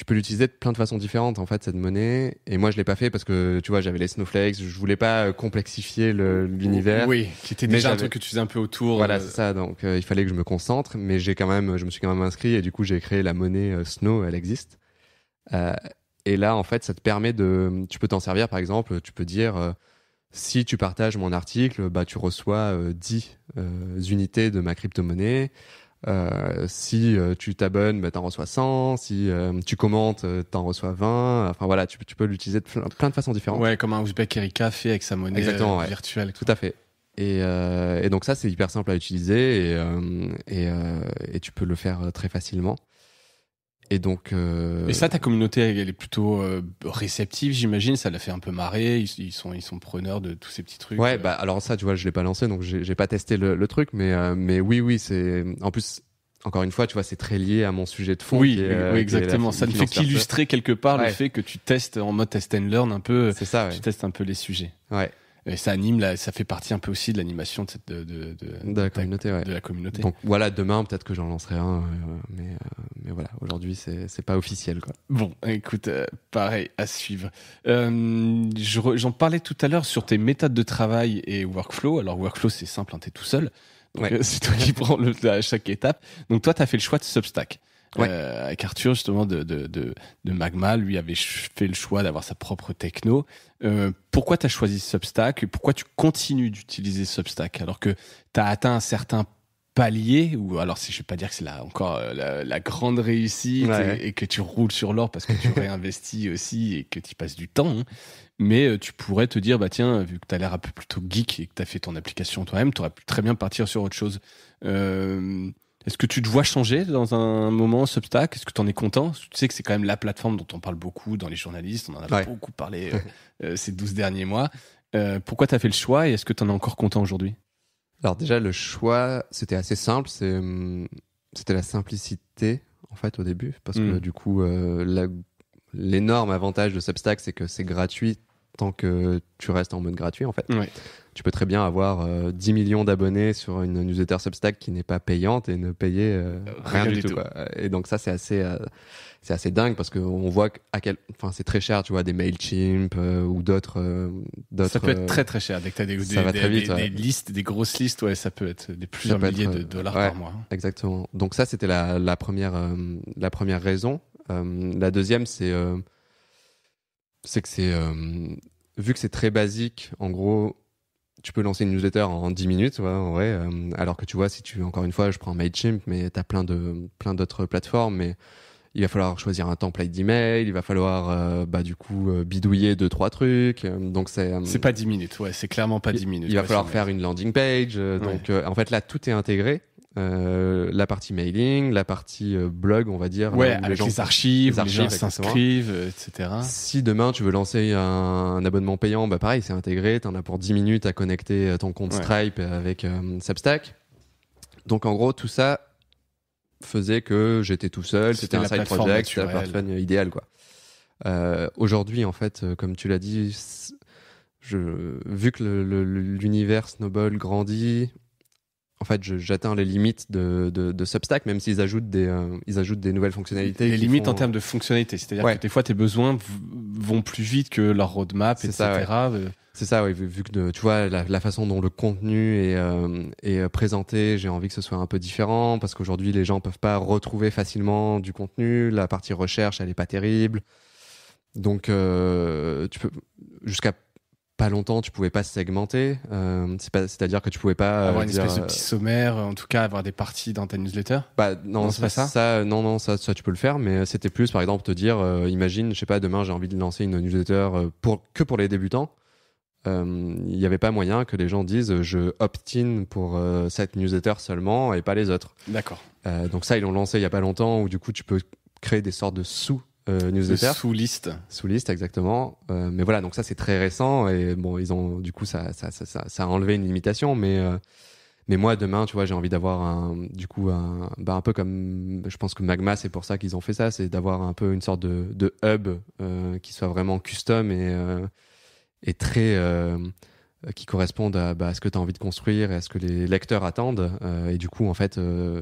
l'utiliser de plein de façons différentes, en fait, cette monnaie. Et moi, je l'ai pas fait parce que, tu vois, j'avais les snowflakes, je voulais pas complexifier l'univers. Oui, qui était déjà un truc que tu faisais un peu autour. Voilà, c'est ça. Donc, il fallait que je me concentre, mais je me suis quand même inscrit et du coup, j'ai créé la monnaie Snow, elle existe. Et là, en fait, ça te permet tu peux t'en servir, par exemple, tu peux dire, si tu partages mon article, tu reçois 10 unités de ma crypto-monnaie. Si tu t'abonnes, bah, t'en reçois 100. Si tu commentes, t'en reçois 20. Enfin voilà, tu peux l'utiliser de plein de façons différentes. Ouais, comme un Ouzbek Erika fait avec sa monnaie Exactement, ouais. virtuelle. Tout à fait. Et donc ça, c'est hyper simple à utiliser et tu peux le faire très facilement. Et donc. Et ça, ta communauté, elle est plutôt réceptive, j'imagine. Ça l'a fait un peu marrer. Ils sont preneurs de tous ces petits trucs. Ouais, bah alors ça, tu vois, je l'ai pas lancé, donc j'ai pas testé le truc, mais oui, c'est. En plus, encore une fois, tu vois, c'est très lié à mon sujet de fond. Oui, exactement. Ça ne fait qu'illustrer quelque part le fait que tu testes en mode test and learn un peu. C'est ça, ouais. Tu testes un peu les sujets. Ouais. Et ça anime, ça fait partie un peu aussi de l'animation de la communauté, ouais. De la communauté. Donc voilà, demain peut-être que j'en lancerai un, mais voilà, aujourd'hui c'est pas officiel, quoi. Bon, écoute, pareil, à suivre. J'en parlais tout à l'heure sur tes méthodes de travail et workflow. Alors workflow, c'est simple, hein, t'es tout seul. Donc, c'est toi qui prends à chaque étape. Donc toi, t'as fait le choix de Substack. Ouais. Avec Arthur justement de Magma, lui avait fait le choix d'avoir sa propre techno. Pourquoi tu as choisi Substack et pourquoi tu continues d'utiliser Substack alors que tu as atteint un certain palier, ou alors si je vais pas dire que c'est encore la grande réussite, et que tu roules sur l'or parce que tu réinvestis aussi et que tu passes du temps, hein. Mais tu pourrais te dire, bah tiens, vu que tu as l'air un peu plutôt geek et que tu as fait ton application toi-même, tu aurais pu très bien partir sur autre chose. Est-ce que tu te vois changer dans un moment Substack? Est-ce que tu en es content? Tu sais que c'est quand même la plateforme dont on parle beaucoup dans les journalistes. On en a beaucoup parlé ces 12 derniers mois. Pourquoi tu as fait le choix et est-ce que tu en es encore content aujourd'hui? Alors déjà, le choix, c'était assez simple. C'était la simplicité, en fait, au début. Parce que du coup, l'énorme avantage de Substack, c'est que c'est gratuit tant que tu restes en mode gratuit, en fait. Ouais. Tu peux très bien avoir 10 millions d'abonnés sur une newsletter Substack qui n'est pas payante et ne payer rien du tout, quoi. Et donc ça, c'est assez dingue parce qu'on voit c'est très cher, tu vois, des Mailchimp ou d'autres. Ça peut être très très cher. Dès que t'as des listes, des grosses listes, ouais, ça peut être des plusieurs milliers de dollars par mois. Exactement. Donc ça, c'était la première raison. La deuxième, c'est que vu que c'est très basique, en gros, tu peux lancer une newsletter en 10 minutes, alors que tu vois, encore une fois, je prends Mailchimp, mais t'as plein d'autres plateformes, mais il va falloir choisir un template d'email, il va falloir, bidouiller 2-3 trucs, donc c'est pas 10 minutes, ouais, c'est clairement pas 10 minutes. Il va falloir faire une landing page, donc en fait, là, tout est intégré. La partie mailing, la partie blog, on va dire. Ouais, avec les archives, les gens s'inscrivent, etc. Si demain tu veux lancer un abonnement payant, bah pareil, c'est intégré. T'en as pour 10 minutes à connecter ton compte Stripe avec Substack. Donc en gros, tout ça faisait que j'étais tout seul. C'était un side project, c'était la plateforme idéale, quoi. Aujourd'hui, en fait, comme tu l'as dit, vu que l'univers Snowball grandit, en fait, j'atteins les limites de Substack, même s'ils ajoutent des nouvelles fonctionnalités. Les limites en termes de fonctionnalité, c'est-à-dire que des fois tes besoins vont plus vite que leur roadmap, etc. C'est ça, oui. Vu que tu vois la façon dont le contenu est présenté, j'ai envie que ce soit un peu différent parce qu'aujourd'hui les gens peuvent pas retrouver facilement du contenu. La partie recherche, elle est pas terrible. Donc tu peux jusqu'à pas longtemps, tu pouvais pas segmenter. C'est-à-dire que tu pouvais pas avoir une espèce de petit sommaire, en tout cas avoir des parties dans ta newsletter. Bah non, c'est pas ça. Ça tu peux le faire, mais c'était plus par exemple te dire, imagine, je sais pas, demain j'ai envie de lancer une newsletter pour les débutants. Il n'y avait pas moyen que les gens disent je opt-in pour cette newsletter seulement et pas les autres. D'accord. Donc ça ils l'ont lancé il y a pas longtemps où du coup tu peux créer des sortes de newsletter. Sous-liste. Sous-liste, exactement. Mais voilà, donc ça c'est très récent et bon, ils ont du coup ça a enlevé une limitation, mais moi demain, tu vois, j'ai envie d'avoir un peu comme je pense que Magma, c'est pour ça qu'ils ont fait ça, c'est d'avoir un peu une sorte de hub qui soit vraiment custom et très qui corresponde à ce que tu as envie de construire et à ce que les lecteurs attendent. Et du coup, en fait,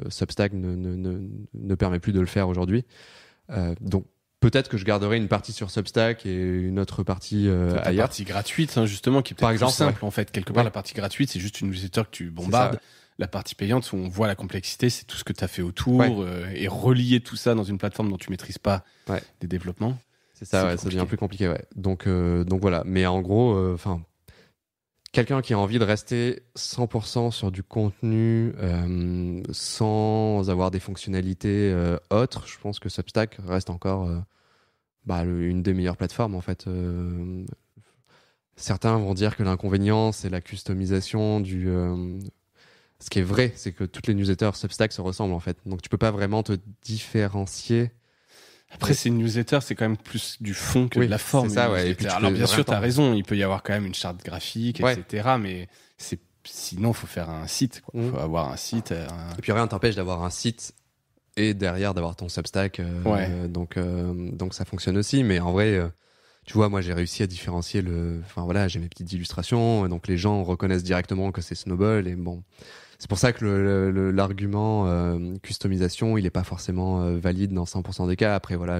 Substack ne permet plus de le faire aujourd'hui. Donc peut-être que je garderai une partie sur Substack et une autre partie ailleurs. La partie gratuite, hein, justement, qui est peut-être plus simple, en fait. Quelque part, la partie gratuite, c'est juste une newsletter que tu bombardes. Ça, La partie payante, où on voit la complexité, c'est tout ce que tu as fait autour, et relier tout ça dans une plateforme dont tu maîtrises pas les développements. C'est ça, ça devient plus compliqué, ouais. Donc voilà. Mais en gros, quelqu'un qui a envie de rester 100% sur du contenu sans avoir des fonctionnalités autres, je pense que Substack reste encore une des meilleures plateformes en fait. Certains vont dire que l'inconvénient c'est la customisation du. Ce qui est vrai, c'est que toutes les newsletters Substack se ressemblent en fait. Donc tu peux pas vraiment te différencier. Après, c'est une newsletter, c'est quand même plus du fond que de la forme. C'est ça, ouais. Et puis alors bien sûr, t'as raison, il peut y avoir quand même une charte graphique, etc. Mais sinon, faut faire un site. Faut avoir un site. Et puis rien t'empêche d'avoir un site et derrière d'avoir ton Substack. Donc ça fonctionne aussi. Mais en vrai, tu vois, moi j'ai réussi à différencier Enfin voilà, j'ai mes petites illustrations, donc les gens reconnaissent directement que c'est Snowball. Et bon. C'est pour ça que l'argument customisation, il est pas forcément valide dans 100% des cas. Après, voilà,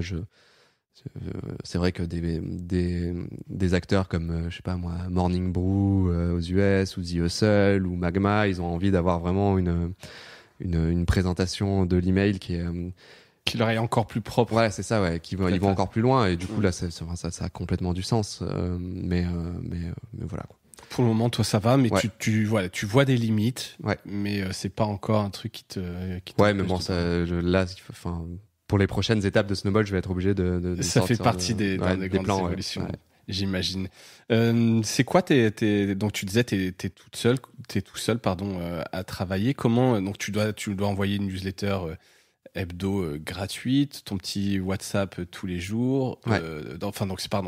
c'est vrai que des acteurs comme, je sais pas moi, Morning Brew aux US ou The Hustle ou Magma, ils ont envie d'avoir vraiment une présentation de l'email qui leur est encore plus propre. Ouais, c'est ça, ouais. Ils vont encore plus loin et du coup là, ça a complètement du sens. Mais voilà. Quoi. Pour le moment, toi, ça va, mais tu vois des limites, ouais. Mais c'est pas encore un truc qui te ouais, mais bon, pour les prochaines étapes de Snowball, je vais être obligé de ça fait partie des grandes plans, évolutions, ouais. J'imagine. C'est quoi donc tu disais t'es tout seul, à travailler. Comment donc tu dois envoyer une newsletter hebdo gratuite, ton petit WhatsApp tous les jours. Ouais.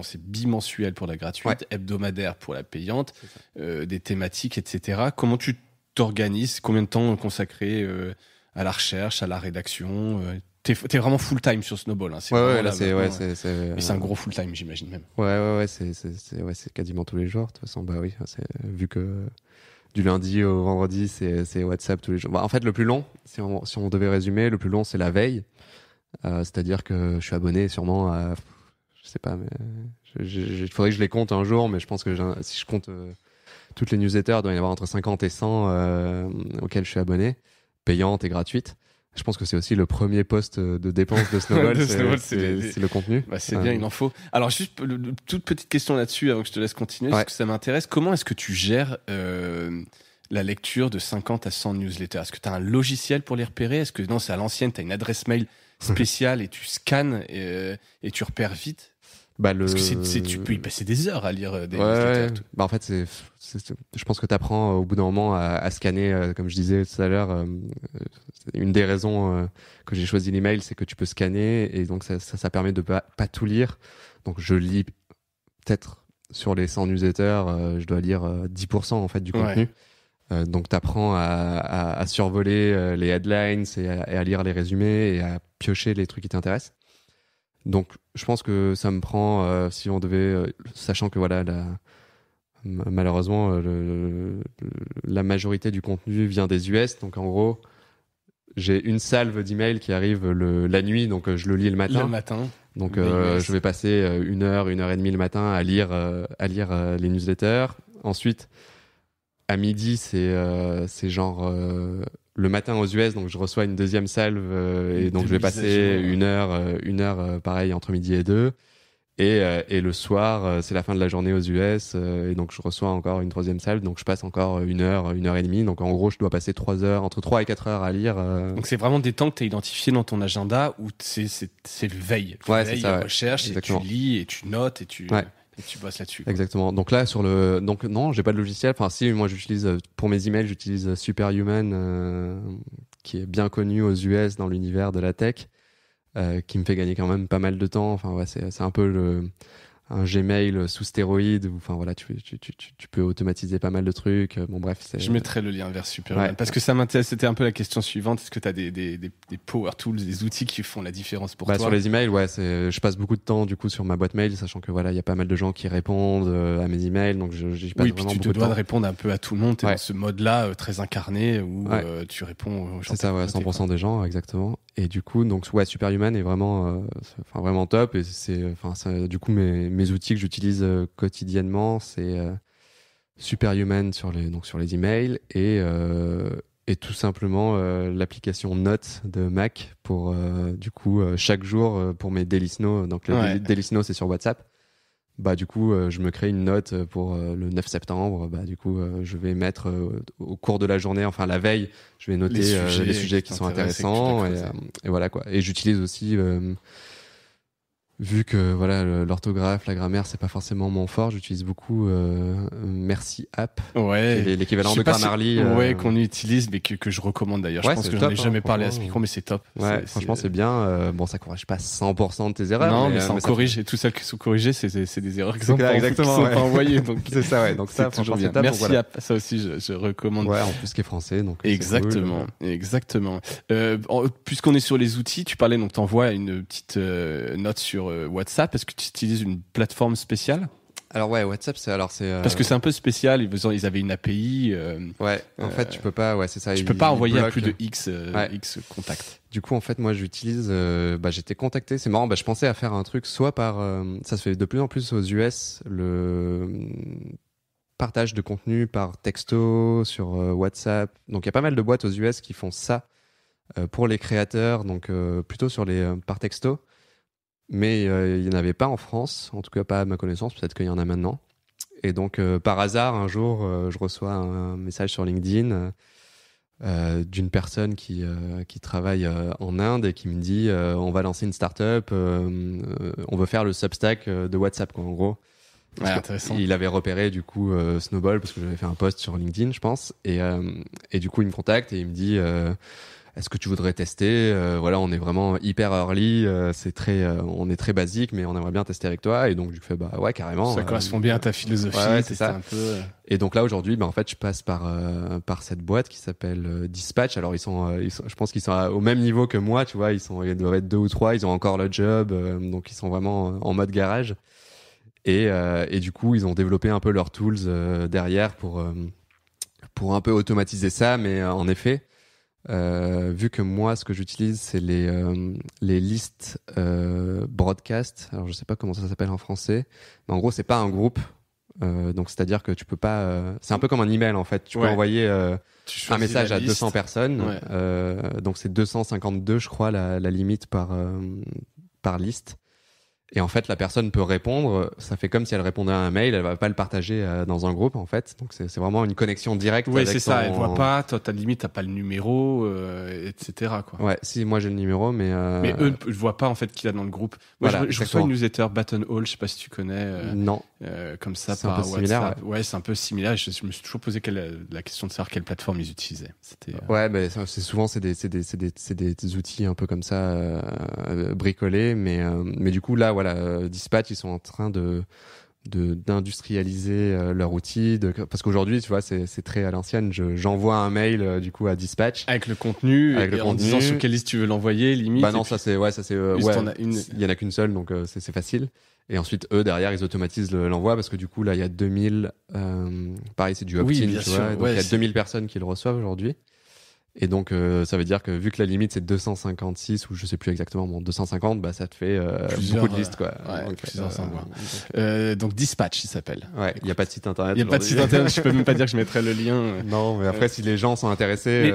C'est bimensuel pour la gratuite, hebdomadaire pour la payante, des thématiques, etc. Comment tu t'organises? Combien de temps consacré à la recherche, à la rédaction? T'es vraiment full time sur Snowball. Hein. C'est un gros full time, j'imagine même. Ouais, c'est quasiment tous les jours. De toute façon, bah oui, vu que du lundi au vendredi, c'est WhatsApp tous les jours. Bah, en fait, le plus long, si on devait résumer, le plus long, c'est la veille. C'est-à-dire que je suis abonné sûrement à, je sais pas, mais il faudrait que je les compte un jour, mais je pense que si je compte toutes les newsletters, il doit y en avoir entre 50 et 100 auxquelles je suis abonné, payantes et gratuites. Je pense que c'est aussi le premier poste de dépense de Snowball, c'est le contenu. Bah, c'est bien, il en faut. Alors juste toute petite question là-dessus avant que je te laisse continuer, parce que ça m'intéresse. Comment est-ce que tu gères la lecture de 50 à 100 newsletters? Est-ce que tu as un logiciel pour les repérer? Est-ce que non, c'est à l'ancienne, tu as une adresse mail spéciale et tu scannes et tu repères vite? Parce que tu peux y passer des heures à lire des newsletters. Tout. Bah en fait, je pense que tu apprends au bout d'un moment à scanner, comme je disais tout à l'heure. Une des raisons que j'ai choisi l'email, c'est que tu peux scanner et donc ça permet de pas tout lire. Donc je lis peut-être sur les 100 newsletters, je dois lire 10% en fait du contenu. Donc tu apprends à survoler les headlines et à lire les résumés et à piocher les trucs qui t'intéressent. Donc, je pense que ça me prend, si on devait, sachant que voilà, malheureusement, la majorité du contenu vient des US. Donc, en gros, j'ai une salve d'emails qui arrive la nuit, donc je le lis le matin. Donc, je vais passer 1h et demie le matin à lire les newsletters. Ensuite, à midi, c'est genre le matin aux US, donc je reçois une deuxième salve et donc je vais passer une heure pareil entre midi et 2. Et le soir, c'est la fin de la journée aux US et donc je reçois encore une troisième salve, donc je passe encore une heure et demie. Donc en gros, je dois passer entre 3 et 4 heures à lire. Donc c'est vraiment des temps que tu as identifiés dans ton agenda où c'est veille. C'est ça, recherche, exactement. Et tu lis et tu notes et tu... Ouais. Et tu bosses là-dessus. Exactement. Donc là, donc non, j'ai pas de logiciel. Enfin, si, moi, pour mes emails, j'utilise Superhuman, qui est bien connu aux US dans l'univers de la tech, qui me fait gagner quand même pas mal de temps. Enfin, ouais, c'est un peu un Gmail sous stéroïde. Enfin, voilà, tu peux automatiser pas mal de trucs. Bon, bref. Je mettrai le lien vers Superhuman parce que ça m'intéresse. C'était un peu la question suivante. Est-ce que tu as des power tools, des outils qui font la différence pour toi? Sur les emails, je passe beaucoup de temps du coup sur ma boîte mail, sachant que voilà, il y a pas mal de gens qui répondent à mes emails, donc j'y passe vraiment beaucoup de temps. Oui, puis tu te dois de répondre un peu à tout le monde. T'es dans ce mode-là très incarné où tu réponds aux gens. C'est ça, 100% des gens, exactement. Et du coup, donc Superhuman est vraiment, vraiment top. Et du coup mes outils que j'utilise quotidiennement, c'est Superhuman sur les emails et tout simplement l'application Notes de Mac pour du coup chaque jour pour mes Daily Snow. Donc Daily Snow, c'est sur WhatsApp, bah du coup je me crée une note pour le 9 septembre. Bah du coup je vais mettre au cours de la journée, enfin la veille, je vais noter les sujets qui sont intéressants et voilà quoi. Et j'utilise aussi vu que voilà l'orthographe, la grammaire, c'est pas forcément mon fort, j'utilise beaucoup Merci App, ouais, qui est l'équivalent de Grammarly, ouais, qu'on utilise, mais que je recommande d'ailleurs. Ouais, je pense que j'en ai jamais parlé à ce micro, mais c'est top. Ouais, franchement, c'est bien. Bon, ça corrige pas 100% de tes erreurs. Non, mais ça en corrige. Et tout celles qui sont corrigées, c'est des erreurs qui sont exactement, pas envoyées. Donc c'est ça, ouais. Donc ça, toujours bien. Top, Merci voilà. App, ça aussi, je recommande. Ouais, en plus qui est français, donc. Exactement, cool. Exactement. Puisqu'on est sur les outils, tu parlais donc t'envoies une petite note sur WhatsApp. Est-ce que tu utilises une plateforme spéciale? Alors ouais, WhatsApp, c'est parce que c'est un peu spécial. Ils avaient une API. Ouais. En fait, tu peux pas. Ouais, c'est ça. Tu peux pas envoyer à plus de X contacts. Du coup, en fait, moi, j'utilise. J'étais contacté. C'est marrant. Je pensais à faire un truc soit par. Ça se fait de plus en plus aux US, le partage de contenu par texto sur WhatsApp. Donc, il y a pas mal de boîtes aux US qui font ça pour les créateurs. Donc, plutôt sur les par texto. Mais il n'y en avait pas en France, en tout cas pas à ma connaissance, peut-être qu'il y en a maintenant. Et donc, par hasard, un jour, je reçois un message sur LinkedIn d'une personne qui travaille en Inde et qui me dit on va lancer une start-up, on veut faire le Substack de WhatsApp, quoi, en gros. Ouais, intéressant. Il avait repéré du coup Snowball parce que j'avais fait un post sur LinkedIn, je pense. Et du coup, il me contacte et il me dit est-ce que tu voudrais tester? Voilà, on est vraiment hyper early, on est très basique, mais on aimerait bien tester avec toi. Et donc, je fais bah ouais, carrément. Ça correspond bien à ta philosophie. Ouais, c'est ça. Un peu... Et donc là, aujourd'hui, en fait, je passe par cette boîte qui s'appelle Dispatch. Alors, je pense qu'ils sont au même niveau que moi, tu vois. Ils doivent être 2 ou 3. Ils ont encore le job, donc ils sont vraiment en mode garage. Et du coup, ils ont développé un peu leurs tools derrière pour un peu automatiser ça. Mais en effet, vu que moi, ce que j'utilise, c'est les listes broadcast. Alors, je sais pas comment ça s'appelle en français, mais en gros, c'est pas un groupe. Donc, c'est-à-dire que tu peux pas. C'est un peu comme un email en fait. Tu peux envoyer un message à 200 personnes. Ouais. Donc, c'est 252, je crois, la limite par liste. Et en fait, la personne peut répondre. Ça fait comme si elle répondait à un mail. Elle va pas le partager dans un groupe, en fait. Donc, c'est vraiment une connexion directe. Oui, c'est ça. Elle voit pas. Toi, t'as pas le numéro, etc., quoi. Ouais, si, moi, j'ai le numéro, mais eux ne voient pas, en fait, qu'il y a dans le groupe. Moi, voilà, je reçois une newsletter Baton Hall. Je sais pas si tu connais. Non. Comme ça, c'est par un peu WhatsApp. Similaire, ouais, c'est un peu similaire. Je me suis toujours posé la question de savoir quelle plateforme ils utilisaient. Ouais, c'est souvent, c'est des outils un peu comme ça, bricolés. Mais du coup, là, voilà, Dispatch, ils sont en train d'industrialiser leur outil parce qu'aujourd'hui, tu vois, c'est très à l'ancienne. J'envoie un mail du coup à Dispatch avec le contenu en disant sur quelle liste tu veux l'envoyer, limite. Bah non, il y en a qu'une seule, donc c'est facile. Et ensuite, eux, derrière, ils automatisent l'envoi parce que du coup, là, il y a 2000, pareil, c'est du opt-in, tu vois. Donc, il y a 2000 personnes qui le reçoivent aujourd'hui. Et donc, ça veut dire que vu que la limite, c'est 256 ou je sais plus exactement, 250, bah, ça te fait beaucoup de listes, quoi. Donc, Dispatch, il s'appelle. Ouais, il n'y a pas de site internet. Il n'y a pas de site internet, je peux même pas dire que je mettrai le lien. Non, mais après, si les gens sont intéressés. Mais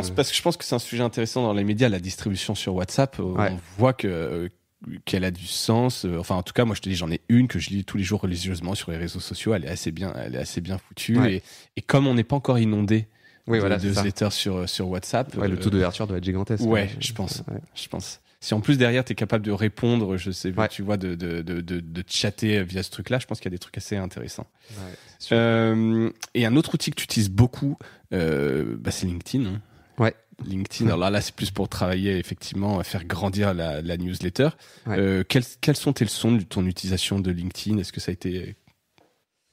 parce que je pense que c'est un sujet intéressant dans les médias, la distribution sur WhatsApp. On voit qu'elle a du sens. Enfin, en tout cas, moi, je te dis, j'en ai une que je lis tous les jours religieusement sur les réseaux sociaux. Elle est assez bien foutue. Ouais. Et comme on n'est pas encore inondé de newsletters sur WhatsApp. Ouais, le taux d'ouverture doit être gigantesque. Ouais, je pense. Si en plus derrière, tu es capable de répondre, je sais, tu vois, de chatter via ce truc-là, je pense qu'il y a des trucs assez intéressants. Ouais, et un autre outil que tu utilises beaucoup, c'est LinkedIn. Hein. Ouais. LinkedIn, alors là, c'est plus pour travailler, effectivement, à faire grandir la newsletter. Ouais. Quelles sont tes leçons de ton utilisation de LinkedIn? Est-ce que ça a été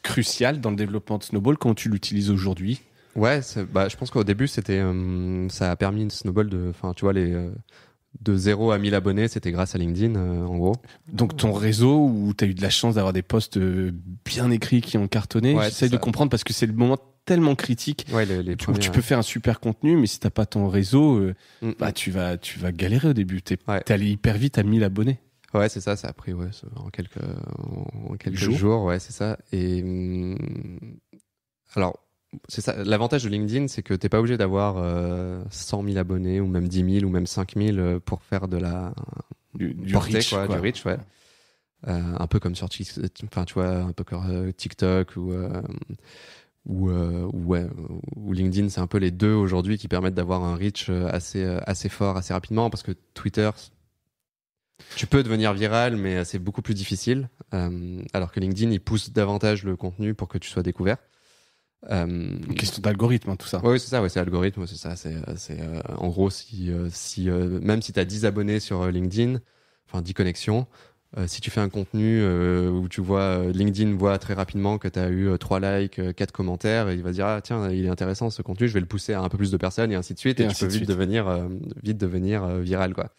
crucial dans le développement de Snowball? Comment tu l'utilises aujourd'hui? Ouais, je pense qu'au début, c'était, ça a permis Snowball de 0 à 1000 abonnés, c'était grâce à LinkedIn, en gros. Donc ton réseau où tu as eu de la chance d'avoir des posts bien écrits qui ont cartonné, j'essaie de comprendre parce que c'est le moment tellement critique où tu peux faire un super contenu, mais si t'as pas ton réseau, tu vas galérer au début. T'es allé hyper vite à 1000 abonnés. Ouais, c'est ça, ça a pris en quelques jours, ouais, c'est ça. Et alors, c'est ça. L'avantage de LinkedIn, c'est que t'es pas obligé d'avoir 100 000 abonnés ou même 10 000 ou même 5 000 pour faire de la du reach, du reach, ouais. un peu comme sur enfin tu vois, un peu comme TikTok ou LinkedIn. C'est un peu les deux aujourd'hui qui permettent d'avoir un reach assez fort assez rapidement, parce que Twitter, tu peux devenir viral, mais c'est beaucoup plus difficile, alors que LinkedIn, il pousse davantage le contenu pour que tu sois découvert. Une question d'algorithme, hein, tout ça. Oui, c'est ça, c'est l'algorithme, c'est ça. En gros, même si tu as 10 abonnés sur LinkedIn, enfin 10 connexions, si tu fais un contenu où tu vois, LinkedIn voit très rapidement que tu as eu 3 likes, 4 commentaires, et il va se dire, ah tiens, il est intéressant ce contenu, je vais le pousser à un peu plus de personnes, et ainsi de suite, et tu peux vite devenir viral, quoi.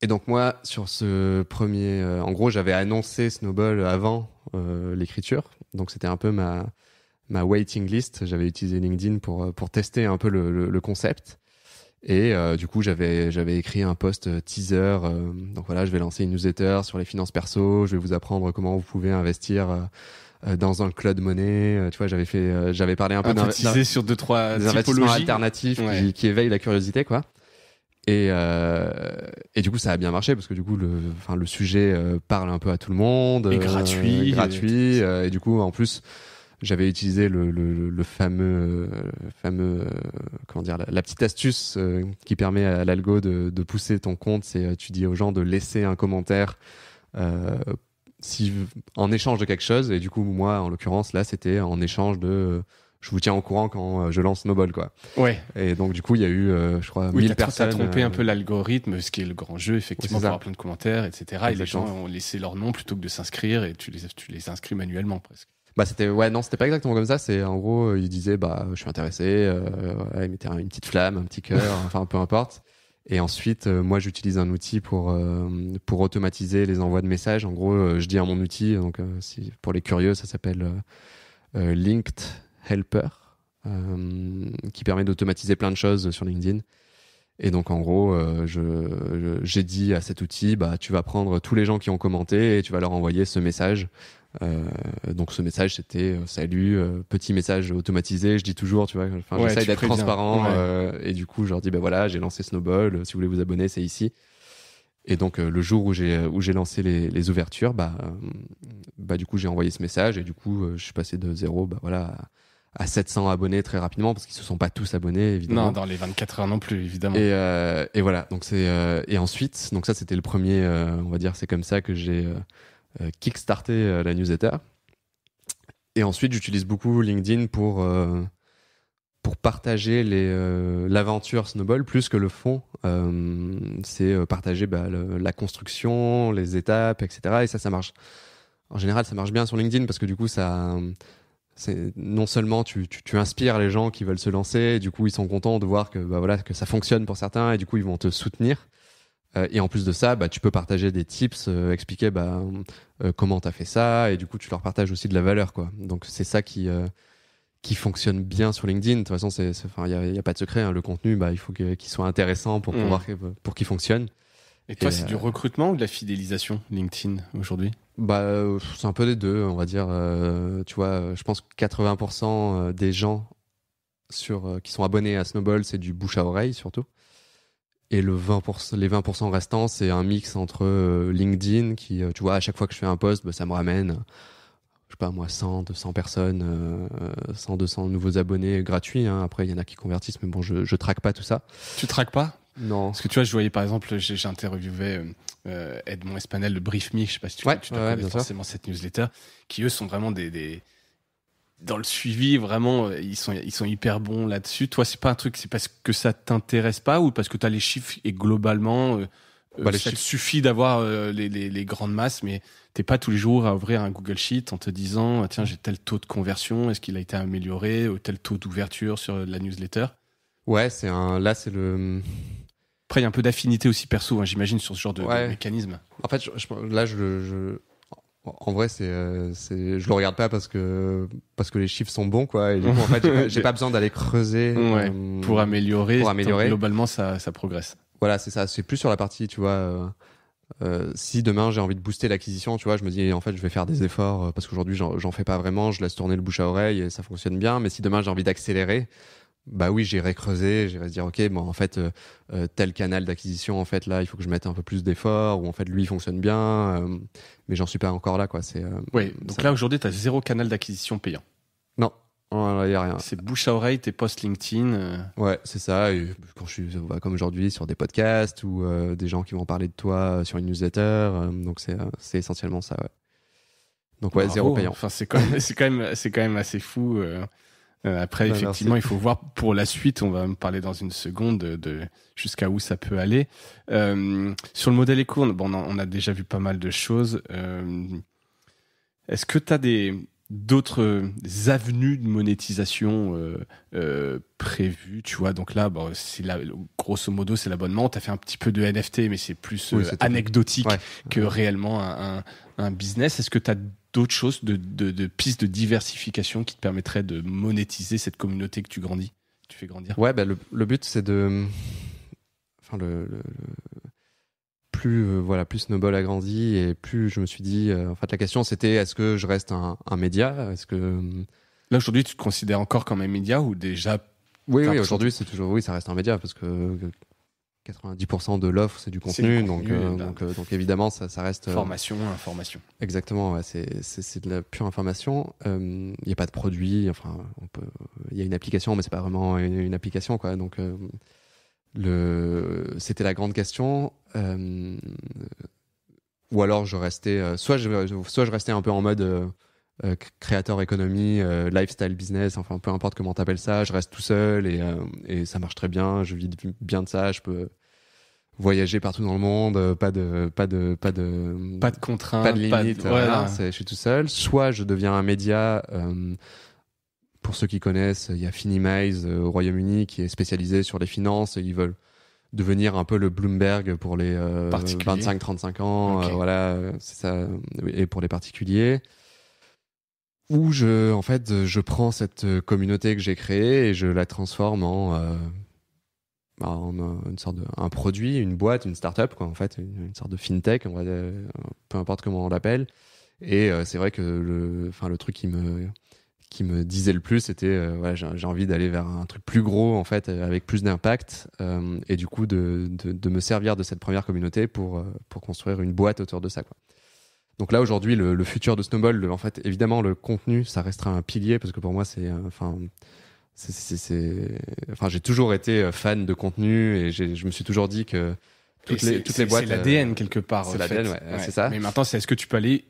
Et donc moi, sur ce premier... en gros, j'avais annoncé Snowball avant l'écriture, donc c'était un peu ma waiting list. J'avais utilisé LinkedIn pour tester un peu le concept. Et du coup, j'avais écrit un post teaser. Donc voilà, je vais lancer une newsletter sur les finances perso. Je vais vous apprendre comment vous pouvez investir dans un cloud money. Tu vois, j'avais parlé un peu teaser sur 2-3 des investissements alternatifs qui éveillent la curiosité, quoi. Et du coup, ça a bien marché, parce que du coup, le sujet parle un peu à tout le monde. Et gratuit. Et du coup, en plus, j'avais utilisé le fameux comment dire, la petite astuce qui permet à l'algo de pousser ton compte. C'est, tu dis aux gens de laisser un commentaire en échange de quelque chose. Et du coup, moi, en l'occurrence, là, c'était en échange de je vous tiens au courant quand je lance Snowball, quoi. Ouais. Et donc, du coup, il y a eu, je crois, 1000 personnes. T'as trompé un peu l'algorithme, ce qui est le grand jeu, effectivement, pour avoir plein de commentaires, etc. Exactement. Et les gens ont laissé leur nom plutôt que de s'inscrire, et tu les inscris manuellement, presque. Bah c'était pas exactement comme ça. C'est en gros, il disait je suis intéressé, il mettait une petite flamme, un petit cœur, enfin peu importe. Et ensuite, moi j'utilise un outil pour automatiser les envois de messages. En gros, je dis à mon outil, donc pour les curieux, ça s'appelle Linked Helper, qui permet d'automatiser plein de choses sur LinkedIn. Et donc en gros, j'ai dit à cet outil, tu vas prendre tous les gens qui ont commenté et tu vas leur envoyer ce message. Donc ce message, c'était salut, petit message automatisé. Je dis toujours, tu vois, j'essaye d'être transparent. Et du coup, je leur dis voilà, j'ai lancé Snowball, si vous voulez vous abonner, c'est ici. Et donc le jour où j'ai lancé les ouvertures, du coup j'ai envoyé ce message, et du coup je suis passé de 0 à 700 abonnés très rapidement, parce qu'ils se sont pas tous abonnés, évidemment. Non, dans les 24 heures non plus, évidemment. Et voilà, donc et ensuite, donc ça c'était le premier, on va dire, c'est comme ça que j'ai kickstarté la newsletter. Et ensuite, j'utilise beaucoup LinkedIn pour partager l'aventure Snowball, plus que le fond. C'est partager la construction, les étapes, etc. Et ça marche. En général, ça marche bien sur LinkedIn, parce que du coup, non seulement tu inspires les gens qui veulent se lancer, et du coup, ils sont contents de voir que ça fonctionne pour certains, et du coup, ils vont te soutenir. Et en plus de ça, tu peux partager des tips, expliquer comment t'as fait ça, et du coup tu leur partages aussi de la valeur, quoi. Donc c'est ça qui fonctionne bien sur LinkedIn. De toute façon, il y a pas de secret, hein. Le contenu, il faut qu'il soit intéressant pour qu'il fonctionne. Et toi, c'est du recrutement ou de la fidélisation, LinkedIn, aujourd'hui? C'est un peu des deux, on va dire. Tu vois, je pense que 80% des gens qui sont abonnés à Snowball, c'est du bouche à oreille surtout. Et les 20% restants, c'est un mix entre LinkedIn, qui, tu vois, à chaque fois que je fais un post, ça me ramène, je sais pas moi, 100, 200 personnes, 100, 200 nouveaux abonnés gratuits, hein. Après, il y en a qui convertissent, mais bon, je traque pas tout ça. Tu traques pas? Non. Parce que tu vois, je voyais par exemple, j'interviewais Edmond Espanel de Brief Me, je sais pas si tu connais forcément cette newsletter, qui eux sont vraiment dans le suivi, vraiment, ils sont hyper bons là-dessus. Toi, c'est pas un truc, c'est parce que ça t'intéresse pas, ou parce que t'as les chiffres et globalement, ça te suffit d'avoir les grandes masses, mais t'es pas tous les jours à ouvrir un Google Sheet en te disant, tiens, j'ai tel taux de conversion, est-ce qu'il a été amélioré, ou tel taux d'ouverture sur la newsletter? Ouais, là, c'est le... Après, il y a un peu d'affinité aussi perso, hein, j'imagine, sur ce genre de mécanisme. En fait, en vrai, je le regarde pas parce que les chiffres sont bons, quoi. Et du coup, en fait, j'ai pas besoin d'aller creuser pour améliorer. Globalement, ça progresse. Voilà, c'est ça. C'est plus sur la partie, tu vois. Si demain j'ai envie de booster l'acquisition, tu vois, je me dis en fait, je vais faire des efforts parce qu'aujourd'hui j'en fais pas vraiment. Je laisse tourner le bouche à oreille et ça fonctionne bien. Mais si demain j'ai envie d'accélérer, bah oui, j'irai creuser, j'irai se dire ok, bon en fait tel canal d'acquisition, en fait là, il faut que je mette un peu plus d'efforts, ou en fait lui il fonctionne bien, mais j'en suis pas encore là quoi. Oui, donc là aujourd'hui tu as 0 canal d'acquisition payant. Non, il y a rien. C'est bouche à oreille, tes posts LinkedIn. Ouais, c'est ça. Et quand je suis comme aujourd'hui sur des podcasts ou des gens qui vont parler de toi sur une newsletter, donc c'est essentiellement ça. Ouais. Donc ouais, Bravo, 0 payant. Enfin c'est quand même assez fou. Après, effectivement, merci. il faut voir pour la suite. On va me parler dans une seconde de jusqu'à où ça peut aller. Sur le modèle éco, on a déjà vu pas mal de choses. Est-ce que tu as d'autres avenues de monétisation prévues, tu vois? Donc là, grosso modo, c'est l'abonnement. Tu as fait un petit peu de NFT, mais c'est plus anecdotique que réellement un business. Est-ce que tu as d'autres choses, de pistes de diversification qui te permettraient de monétiser cette communauté que tu fais grandir? Ouais, bah, le but c'est de, enfin plus Snowball a grandi et plus je me suis dit, en fait la question c'était est-ce que je reste un média, est-ce que là aujourd'hui tu te considères encore comme un média ou déjà? Oui, aujourd'hui c'est toujours, oui, ça reste un média parce que 90% de l'offre c'est du contenu, donc évidemment ça reste formation, information. Exactement, ouais, c'est de la pure information. Il n'y a pas de produit, enfin il y a une application mais c'est pas vraiment une application quoi. Donc c'était la grande question. Ou alors je restais soit je restais un peu en mode créateur économie, lifestyle business, enfin peu importe comment t'appelles ça, je reste tout seul et ça marche très bien, je vis bien de ça, je peux voyager partout dans le monde, pas de contraintes, pas de limites, voilà, je suis tout seul. Soit je deviens un média, pour ceux qui connaissent, il y a Finimize au Royaume-Uni qui est spécialisé sur les finances, ils veulent devenir un peu le Bloomberg pour les 25-35 ans, okay. Voilà, c'est ça, et pour les particuliers. Où je prends cette communauté que j'ai créée et je la transforme en une sorte un produit, une boîte, une start-up, quoi, en fait, une sorte de fintech, peu importe comment on l'appelle. Et c'est vrai que le truc qui me disait le plus, c'était j'ai envie d'aller vers un truc plus gros, en fait, avec plus d'impact, et du coup de me servir de cette première communauté pour construire une boîte autour de ça, quoi. Donc là aujourd'hui le futur de Snowball, en fait évidemment le contenu ça restera un pilier parce que pour moi j'ai toujours été fan de contenu et je me suis toujours dit que toutes les boîtes, c'est l'ADN quelque part. C'est l'ADN, ouais, c'est ça. Mais maintenant, est-ce que tu peux aller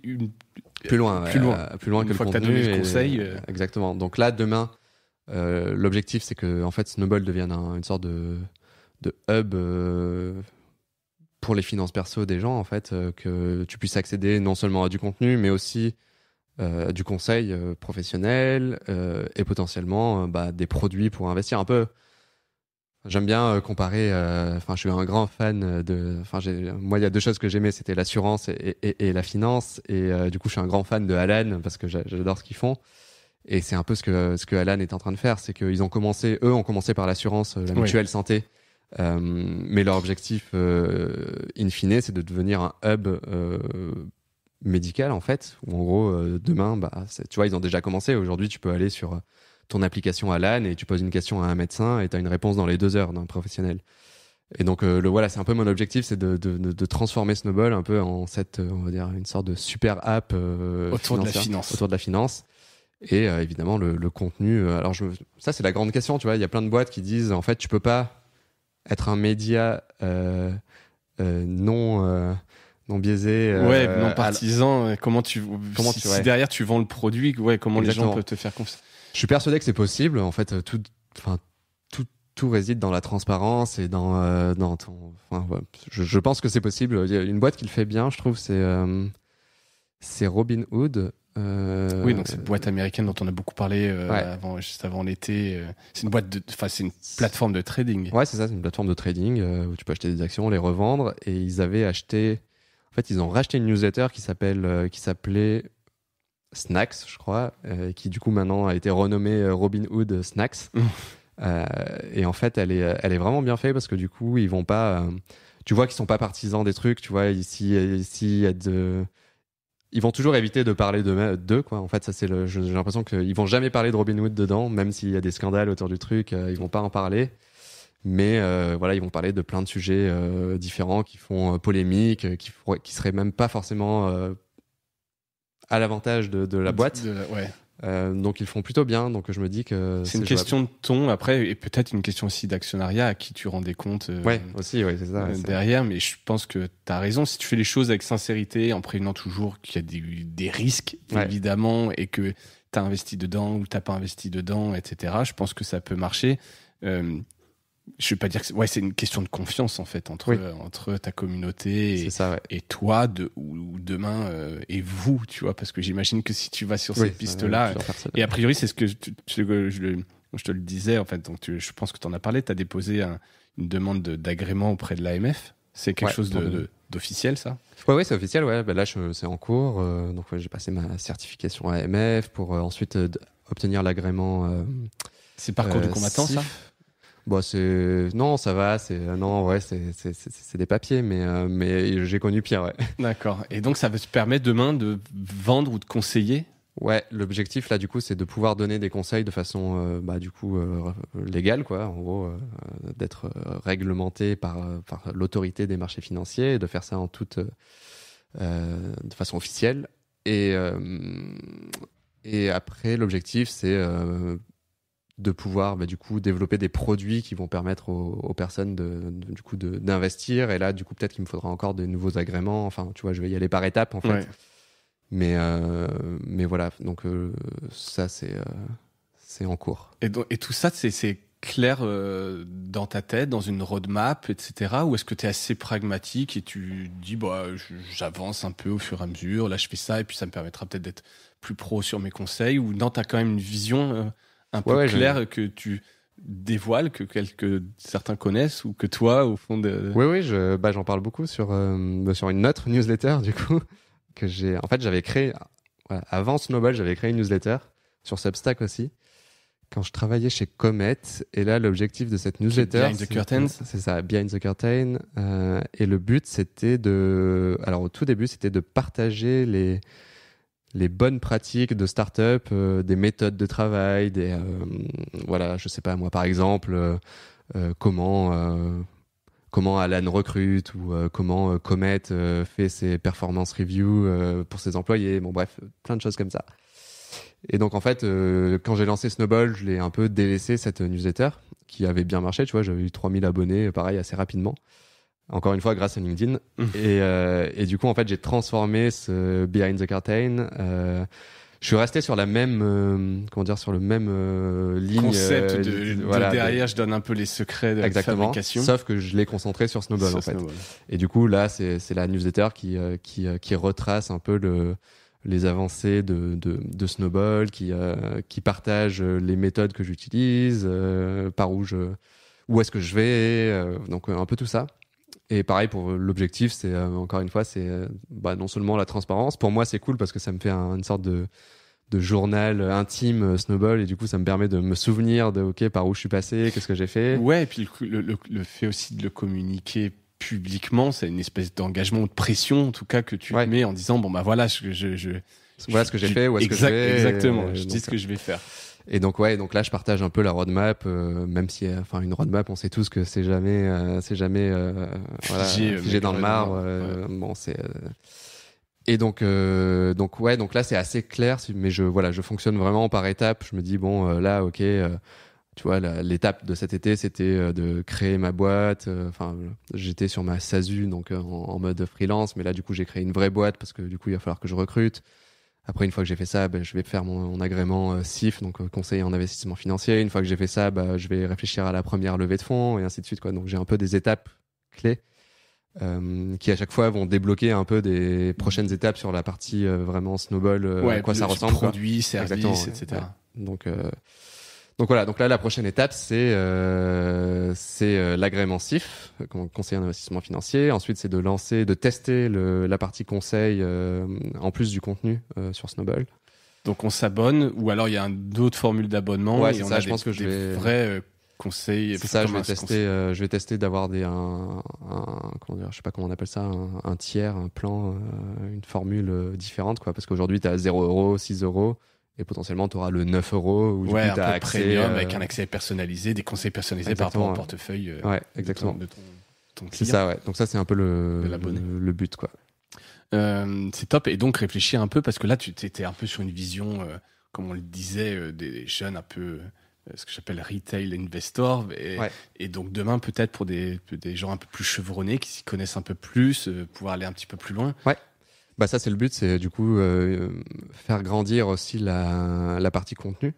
plus loin que le fois contenu, que tu as donné le conseil. Exactement. Donc là, demain, l'objectif, c'est que en fait, Snowball devienne une sorte de hub pour les finances perso des gens, en fait, que tu puisses accéder non seulement à du contenu, mais aussi du conseil professionnel et potentiellement des produits pour investir un peu. J'aime bien comparer. Je suis un grand fan de. Moi, il y a deux choses que j'aimais, c'était l'assurance et la finance. Et du coup, je suis un grand fan de Alan parce que j'adore ce qu'ils font. Et c'est un peu ce que Alan est en train de faire, c'est qu'ils ont commencé par l'assurance, la mutuelle santé. Mais leur objectif, in fine, c'est de devenir un hub médical, en fait. Où en gros, demain, tu vois, ils ont déjà commencé. Aujourd'hui, tu peux aller sur ton application Alan et tu poses une question à un médecin et tu as une réponse dans les 2 heures d'un professionnel. Et donc voilà, c'est un peu mon objectif, c'est de transformer Snowball un peu en on va dire une sorte de super app autour de la finance. Et évidemment le contenu. Alors ça c'est la grande question, tu vois, il y a plein de boîtes qui disent en fait tu peux pas être un média non biaisé, non partisan. Si derrière tu vends le produit, comment Exactement. Les gens peuvent te faire confiance? Je suis persuadé que c'est possible. En fait, tout réside dans la transparence et dans ton. Je pense que c'est possible. Il y a une boîte qui le fait bien, je trouve. C'est Robinhood. Oui, donc cette boîte américaine dont on a beaucoup parlé juste avant l'été. C'est une plateforme de trading. Ouais, c'est ça. C'est une plateforme de trading où tu peux acheter des actions, les revendre. Et ils avaient acheté. En fait, ils ont racheté une newsletter qui s'appelait Snacks, je crois, qui du coup maintenant a été renommée Robinhood Snacks. Et en fait, elle est vraiment bien faite parce que du coup, ils vont pas. Tu vois qu'ils sont pas partisans des trucs. Tu vois, ici, ils vont toujours éviter de parler d'eux, quoi. En fait, ça c'est j'ai l'impression qu'ils vont jamais parler de Robinhood dedans, même s'il y a des scandales autour du truc, ils vont pas en parler. Mais voilà, ils vont parler de plein de sujets différents qui font polémique, qui seraient même pas forcément à l'avantage de la boîte. Ouais. Donc ils font plutôt bien. Donc je me dis que c'est une question de ton après, et peut-être une question aussi d'actionnariat à qui tu rendais compte. Ouais, aussi, ouais, c'est ça. Derrière, mais je pense que tu as raison. Si tu fais les choses avec sincérité, en prévenant toujours qu'il y a des risques, évidemment, et que tu as investi dedans ou tu n'as pas investi dedans, etc., je pense que ça peut marcher. Je vais pas dire que c'est une question de confiance en fait entre ta communauté et toi ou demain et vous, tu vois, parce que j'imagine que si tu vas sur ces pistes-là, et a priori c'est ce que je te le disais en fait, donc je pense que tu en as parlé, tu as déposé une demande d'agrément auprès de l'AMF. C'est quelque chose d'officiel, ça? Ouais, c'est officiel, ouais. Là, c'est en cours. Donc, j'ai passé ma certification AMF pour ensuite obtenir l'agrément. C'est parcours du combattant, ça? Bon, non, ça va. Non, ouais, c'est des papiers, mais j'ai connu pire, ouais. D'accord. Et donc, ça va te permettre demain de vendre ou de conseiller? Ouais, l'objectif là, du coup, c'est de pouvoir donner des conseils de façon, légale, quoi. En gros, d'être réglementé par l'autorité des marchés financiers et de faire ça de façon officielle. Et après, l'objectif, c'est de pouvoir du coup développer des produits qui vont permettre aux personnes d'investir. Et là, du coup, peut-être qu'il me faudra encore de nouveaux agréments. Enfin, tu vois, je vais y aller par étapes en fait. Ouais. Mais voilà, donc ça c'est en cours. Et tout ça, c'est clair dans ta tête, dans une roadmap, etc. Ou est-ce que tu es assez pragmatique et tu dis j'avance un peu au fur et à mesure, là je fais ça et puis ça me permettra peut-être d'être plus pro sur mes conseils, ou non, tu as quand même une vision un peu claire que tu dévoiles, que certains connaissent, ou que toi au fond de... Oui, j'en parle beaucoup sur une autre newsletter du coup que j'avais créé avant Snowball. J'avais créé une newsletter sur Substack aussi quand je travaillais chez Comet, et là l'objectif de cette newsletter, Behind the Curtains, c'est ça, Behind the Curtain, et le but c'était au tout début c'était de partager les bonnes pratiques de start-up, des méthodes de travail, je sais pas moi, par exemple comment Alan recrute, ou comment Comet fait ses performance reviews pour ses employés. Bon, bref, plein de choses comme ça. Et donc, en fait, quand j'ai lancé Snowball, je l'ai un peu délaissé, cette newsletter, qui avait bien marché. Tu vois, j'avais eu 3000 abonnés, pareil, assez rapidement. Encore une fois, grâce à LinkedIn. Et du coup, en fait, j'ai transformé ce Behind the Curtain. Je suis resté sur la même, sur le même ligne. Concept derrière, je donne un peu les secrets de la fabrication. Sauf que je l'ai concentré sur Snowball, en fait. Et du coup, là, c'est la newsletter qui retrace un peu les avancées de Snowball, qui partage les méthodes que j'utilise, où est-ce que je vais, donc un peu tout ça. Et pareil, pour l'objectif, c'est encore une fois, c'est non seulement la transparence. Pour moi, c'est cool parce que ça me fait une sorte de journal intime Snowball, et du coup, ça me permet de me souvenir par où je suis passé, qu'est-ce que j'ai fait. Ouais, et puis le fait aussi de le communiquer publiquement, c'est une espèce d'engagement ou de pression, en tout cas, que tu mets en disant voilà, voilà ce que j'ai fait, où est-ce que je vais. Exactement, je dis ce que je vais faire. Et donc donc là je partage un peu la roadmap, même si une roadmap, on sait tous que c'est jamais figé dans le marbre. Et donc là c'est assez clair, mais je fonctionne vraiment par étapes. Je me dis tu vois, l'étape de cet été, c'était de créer ma boîte. J'étais sur ma SASU, donc en mode freelance, mais là du coup j'ai créé une vraie boîte parce que du coup il va falloir que je recrute. Après, une fois que j'ai fait ça, je vais faire mon agrément CIF, donc conseiller en investissement financier. Une fois que j'ai fait ça, je vais réfléchir à la première levée de fonds, et ainsi de suite, quoi. Donc j'ai un peu des étapes clés qui à chaque fois vont débloquer un peu des prochaines étapes sur la partie vraiment Snowball, à quoi ça ressemble. Produits, services, etc. Ouais. Donc voilà, donc là la prochaine étape c'est l'agrément CIF, conseiller en investissement financier. Ensuite c'est de tester la partie conseil en plus du contenu sur Snowball. Donc on s'abonne, ou alors il y a d'autres formules d'abonnement, et on a je pense que je vais vrais conseil. C'est ça, je vais tester d'avoir comment dire, je sais pas comment on appelle ça, un tiers, un plan, une formule différente, quoi. Parce qu'aujourd'hui, tu as 0€, 6€, et potentiellement, tu auras le 9€, où du coup, tu as accès. Premium, avec un accès personnalisé, des conseils personnalisés par rapport au portefeuille exactement. de ton client. C'est ça, ouais. Donc ça, c'est un peu le but, quoi. C'est top. Et donc, réfléchir un peu, parce que là, tu étais un peu sur une vision, comme on le disait, des jeunes un peu... ce que j'appelle retail investor, et donc demain peut-être pour des gens un peu plus chevronnés qui s'y connaissent un peu plus, pouvoir aller un petit peu plus loin. Ouais. Bah ça c'est le but, c'est du coup faire grandir aussi la partie contenu.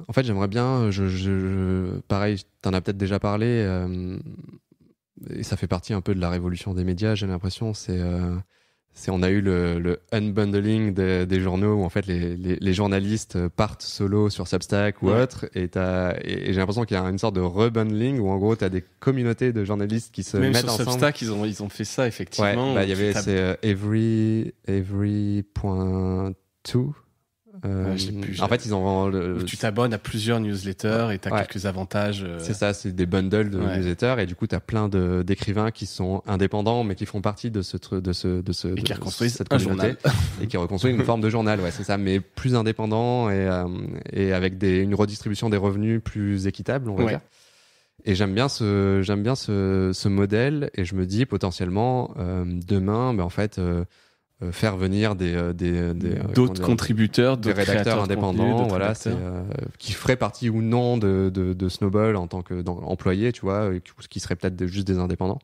En fait j'aimerais bien, pareil, t'en as peut-être déjà parlé, et ça fait partie un peu de la révolution des médias. J'ai l'impression on a eu le unbundling des journaux où en fait les journalistes partent solo sur Substack ou autre, et j'ai l'impression qu'il y a une sorte de rebundling où en gros tu as des communautés de journalistes qui se mettent ensemble. Même sur Substack ils ont fait ça effectivement. Ouais, il y avait every.to. En fait, tu t'abonnes à plusieurs newsletters et tu as quelques avantages. C'est ça, c'est des bundles de newsletters, et du coup, tu as plein d'écrivains qui sont indépendants mais qui font partie de cette reconstruisent un journal et qui reconstruisent une forme de journal, c'est ça, mais plus indépendant et avec une redistribution des revenus plus équitable, on va dire. Et j'aime bien ce modèle, et je me dis potentiellement demain, en fait. Faire venir d'autres contributeurs, des rédacteurs indépendants, qui feraient partie ou non de Snowball en tant qu'employés, tu vois, qui seraient peut-être juste des indépendants,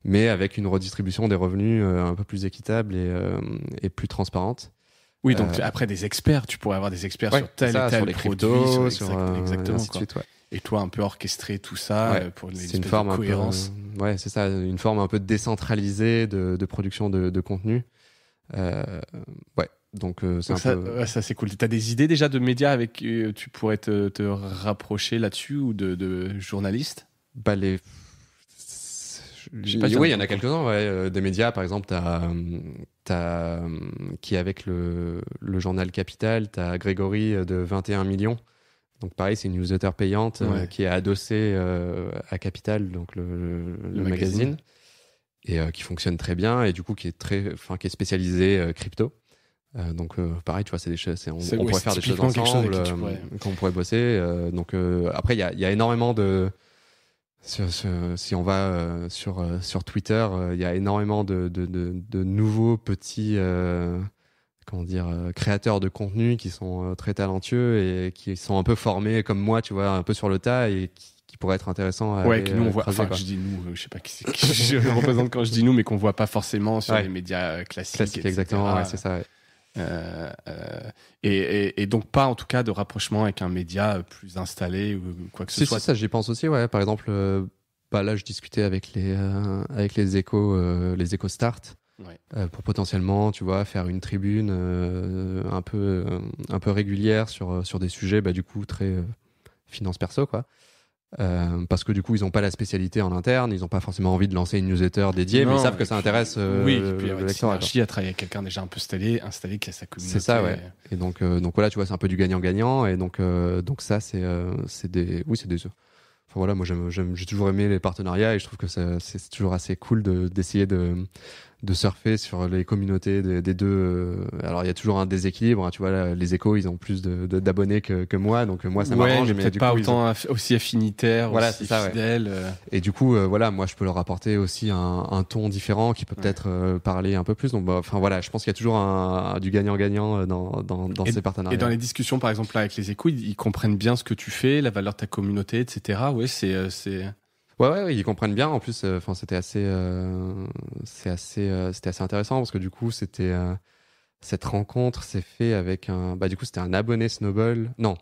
mais avec une redistribution des revenus un peu plus équitable et plus transparente. Oui, donc après des experts, tu pourrais avoir des experts sur tel et tel produit, exactement, ainsi de suite, et toi un peu orchestrer tout ça pour une c'est une forme de cohérence. C'est ça, une forme un peu décentralisée de production de contenu. Donc ça c'est cool. T'as des idées déjà de médias avec qui tu pourrais te rapprocher là-dessus, ou de journalistes? Oui, il y en a quelques-uns, des médias, par exemple, t'as qui avec le journal Capital, t'as Grégory de 21 millions. Donc pareil, c'est une newsletter payante qui est adossée à Capital, donc le magazine. Et qui fonctionne très bien, et du coup qui est spécialisé crypto. Donc pareil, tu vois, c'est des choses, on pourrait faire des choses ensemble, qu'on pourrait bosser. Donc après, il y a énormément de si on va sur Twitter, il y a énormément de nouveaux petits créateurs de contenu qui sont très talentueux et qui sont un peu formés comme moi, tu vois, un peu sur le tas, et qui pourrait être intéressant à que nous on voit, enfin je dis nous, je sais pas qui je représente quand je dis nous, mais qu'on voit pas forcément sur les médias classiques, exactement, c'est ça. Et donc pas en tout cas de rapprochement avec un média plus installé ou quoi que ce soit. Ça j'y pense aussi, par exemple là je discutais avec les échos Start, pour potentiellement, tu vois, faire une tribune un peu régulière sur des sujets du coup très finance perso, quoi. Parce que du coup ils n'ont pas la spécialité en interne, ils n'ont pas forcément envie de lancer une newsletter dédiée, mais ils savent que ça intéresse le lecteur. À travailler avec quelqu'un déjà un peu installé qui a sa communauté. C'est ça, et donc voilà, tu vois, c'est un peu du gagnant-gagnant, et donc ça c'est des enfin voilà, moi j'ai toujours aimé les partenariats, et je trouve que c'est toujours assez cool d'essayer de surfer sur les communautés des deux. Alors il y a toujours un déséquilibre, tu vois, là, les échos ils ont plus d'abonnés que moi, donc moi ça m'arrange, mais peut-être pas autant aussi affinitaire, aussi fidèle. Et du coup moi je peux leur apporter aussi un ton différent qui peut peut-être parler un peu plus. Donc je pense qu'il y a toujours du gagnant-gagnant dans ces partenariats. Et dans les discussions par exemple là, avec les échos, ils comprennent bien ce que tu fais, la valeur de ta communauté, etc. C'est Ouais, ils comprennent bien. En plus, c'était assez intéressant, parce que du coup, cette rencontre s'est fait avec du coup, c'était un abonné Snowball. Non,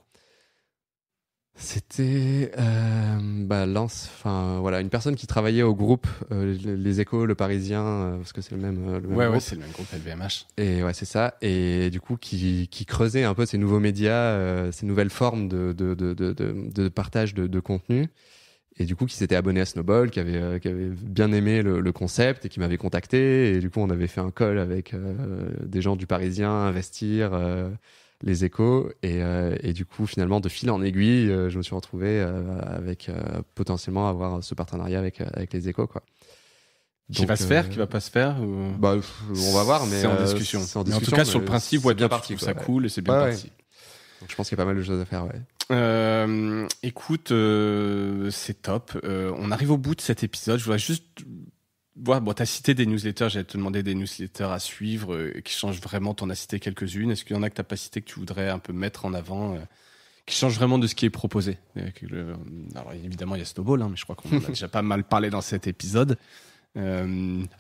c'était une personne qui travaillait au groupe les Échos, le Parisien, parce que c'est le même groupe. C'est le même groupe LVMH. Et c'est ça. Et du coup, qui creusait un peu ces nouveaux médias, ces nouvelles formes de partage de contenu. Et du coup, qui s'était abonné à Snowball, qui avait bien aimé le concept, et qui m'avait contacté. Et du coup, on avait fait un call avec des gens du Parisien, Investir, les Échos et du coup finalement de fil en aiguille je me suis retrouvé avec potentiellement avoir ce partenariat avec les Échos quoi. Qui va se faire, qui va pas se faire ou... Bah, on va voir, mais c'est en discussion. Mais en tout cas, sur le principe, c'est bien parti. Ça cool et c'est bien parti. Donc, je pense qu'il y a pas mal de choses à faire. Ouais. Écoute, c'est top. On arrive au bout de cet épisode. Je voudrais juste voir. Bon, t'as cité des newsletters. J'allais te demander des newsletters à suivre qui changent vraiment. T'en as cité quelques-unes. Est-ce qu'il y en a que t'as pas cité que tu voudrais un peu mettre en avant? Qui change vraiment de ce qui est proposé. Alors évidemment, il y a Snowball, mais je crois qu'on en a déjà pas mal parlé dans cet épisode.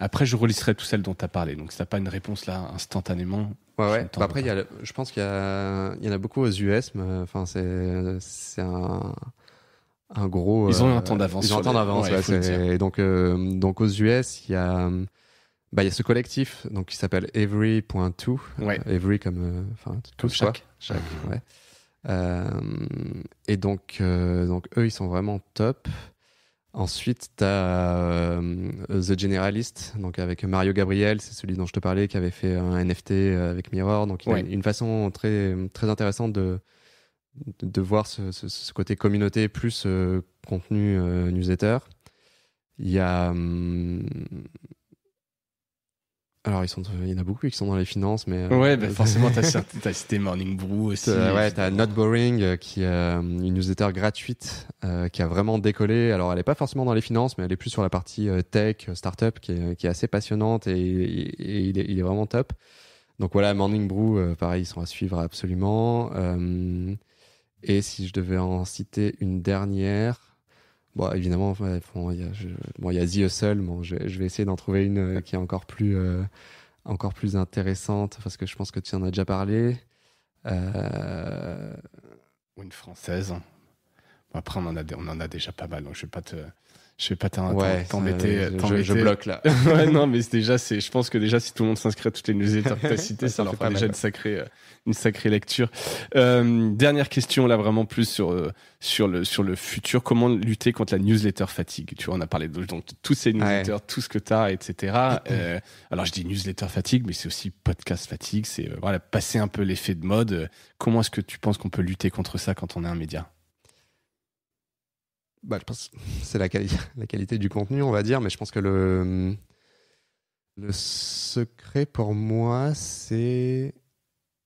Après, je relisserai tout celles dont tu as parlé. Donc, si t'as pas une réponse là instantanément. Ouais. Bah, après, je pense qu'il y en a beaucoup aux US. Mais, enfin, c'est un gros. Ils ont un temps d'avance. Ils ont un temps d'avance. Et donc aux US, il y a ce collectif donc qui s'appelle Every.2. Ouais. Every comme chaque. Ouais. Et donc eux, ils sont vraiment top. Ensuite, tu as The Generalist, donc avec Mario Gabriel, c'est celui dont je te parlais, qui avait fait un NFT avec Mirror. Donc, il a une façon très, très intéressante de voir ce côté communauté plus contenu newsletter. Il y a... alors, il y en a beaucoup qui sont dans les finances, mais... ouais, forcément, t'as cité Morning Brew aussi. T'as Not Boring, qui est une newsletter gratuite, qui a vraiment décollé. Alors, elle est pas forcément dans les finances, mais elle est plus sur la partie tech, startup, qui est assez passionnante et il est vraiment top. Donc voilà, Morning Brew, pareil, ils sont à suivre absolument. Et si je devais en citer une dernière... Bon, évidemment, il y a The Hustle. Bon, je vais essayer d'en trouver une qui est encore plus intéressante parce que je pense que tu en as déjà parlé. Ou une française. Bon, après, on en a déjà pas mal, donc je vais pas t'embêter. Je bloque là. Ouais, non, mais je pense que déjà, si tout le monde s'inscrit à toutes les newsletters que tu as citées, ça leur fera déjà une sacrée lecture. Dernière question, là, vraiment plus sur le futur. Comment lutter contre la newsletter fatigue? Tu vois, on a parlé de tous ces newsletters, tout ce que tu as, etc. Alors, je dis newsletter fatigue, mais c'est aussi podcast fatigue. C'est, passer un peu l'effet de mode. Comment est-ce que tu penses qu'on peut lutter contre ça quand on est un média? Je pense que c'est la qualité du contenu, on va dire, mais je pense que le secret pour moi, c'est...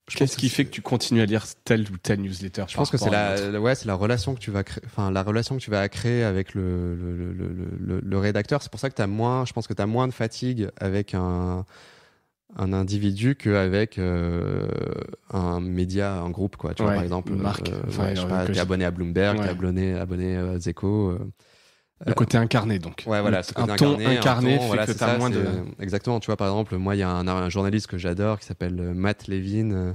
Qu'est-ce qui fait que tu continues à lire telle ou telle newsletter? Je pense que c'est la relation que tu vas créer, la relation que tu vas créer avec le rédacteur. C'est pour ça que je pense que tu as moins de fatigue avec un individu qu'avec un média, un groupe, quoi. Tu vois, par exemple, marque. T'es abonné à Bloomberg, t'es abonné à Zeko. Le côté incarné, donc. Ouais, voilà. Un ton incarné fait que t'as moins de... Exactement. Tu vois, par exemple, moi, il y a un journaliste que j'adore qui s'appelle Matt Levin,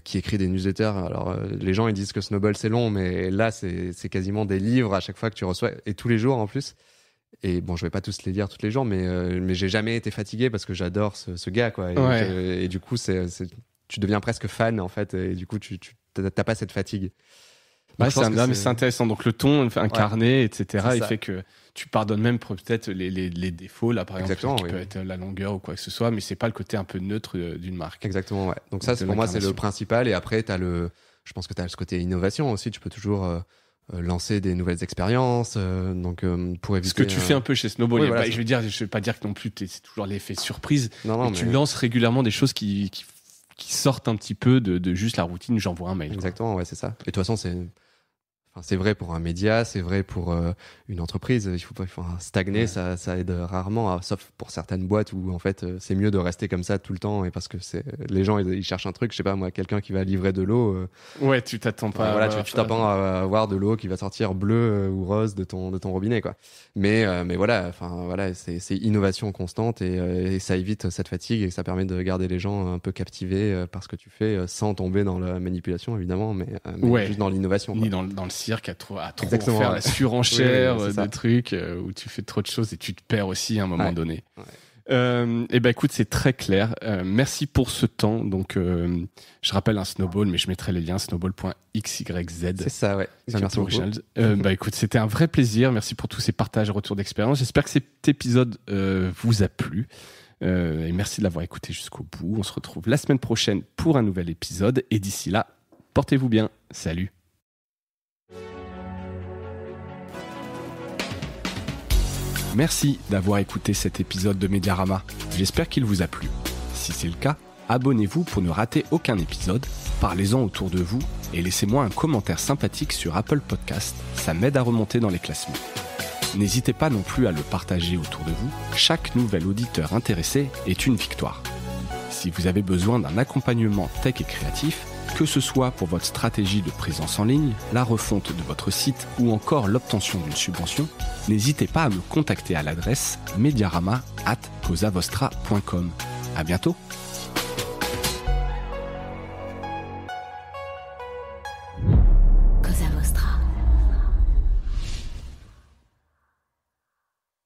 qui écrit des newsletters. Alors, les gens, ils disent que Snowball, c'est long, mais là, c'est quasiment des livres à chaque fois que tu reçois, et tous les jours, en plus. Et bon, je vais pas tous les lire tous les jours, mais j'ai jamais été fatigué parce que j'adore ce gars, quoi. Et du coup, tu deviens presque fan, en fait, et du coup, tu t'as pas cette fatigue. Mais c'est intéressant. Donc le ton incarné, etc., il fait que tu pardonnes même peut-être les défauts, là, par exemple, qui peut être la longueur ou quoi que ce soit, mais c'est pas le côté un peu neutre d'une marque. Exactement, ouais. Donc ça, pour moi, c'est le principal. Et après, je pense que t'as ce côté innovation aussi. Tu peux toujours lancer des nouvelles expériences, pour éviter... Ce que tu fais un peu chez Snowball. Je vais pas dire que non plus c'est toujours l'effet surprise. Non, mais tu lances régulièrement des choses qui sortent un petit peu de juste la routine, j'envoie un mail. Exactement, ouais, c'est ça. Et de toute façon, c'est vrai pour un média, c'est vrai pour une entreprise. Il faut pas stagner, ça aide rarement, sauf pour certaines boîtes où en fait c'est mieux de rester comme ça tout le temps, et parce que les gens ils cherchent un truc, je sais pas moi, quelqu'un qui va livrer de l'eau. Ouais, tu t'attends pas. Tu t'attends à avoir de l'eau qui va sortir bleue ou rose de ton robinet, quoi. Mais voilà, c'est innovation constante et ça évite cette fatigue et ça permet de garder les gens un peu captivés par ce que tu fais, sans tomber dans la manipulation évidemment, mais juste dans l'innovation. Ni dans le cirque à trop faire la surenchère de trucs où tu fais trop de choses et tu te perds aussi à un moment donné. Ouais. Écoute, c'est très clair. Merci pour ce temps. Donc, je rappelle un Snowball, mais je mettrai les liens snowball.xyz. C'est ça, ouais. Merci beaucoup. Écoute, c'était un vrai plaisir. Merci pour tous ces partages et retours d'expérience. J'espère que cet épisode vous a plu. Et merci de l'avoir écouté jusqu'au bout. On se retrouve la semaine prochaine pour un nouvel épisode. Et d'ici là, portez-vous bien. Salut. Merci d'avoir écouté cet épisode de Mediarama. J'espère qu'il vous a plu. Si c'est le cas, abonnez-vous pour ne rater aucun épisode. Parlez-en autour de vous et laissez-moi un commentaire sympathique sur Apple Podcast. Ça m'aide à remonter dans les classements. N'hésitez pas non plus à le partager autour de vous. Chaque nouvel auditeur intéressé est une victoire. Si vous avez besoin d'un accompagnement tech et créatif, que ce soit pour votre stratégie de présence en ligne, la refonte de votre site ou encore l'obtention d'une subvention, n'hésitez pas à me contacter à l'adresse mediarama@causavostra.com. À bientôt.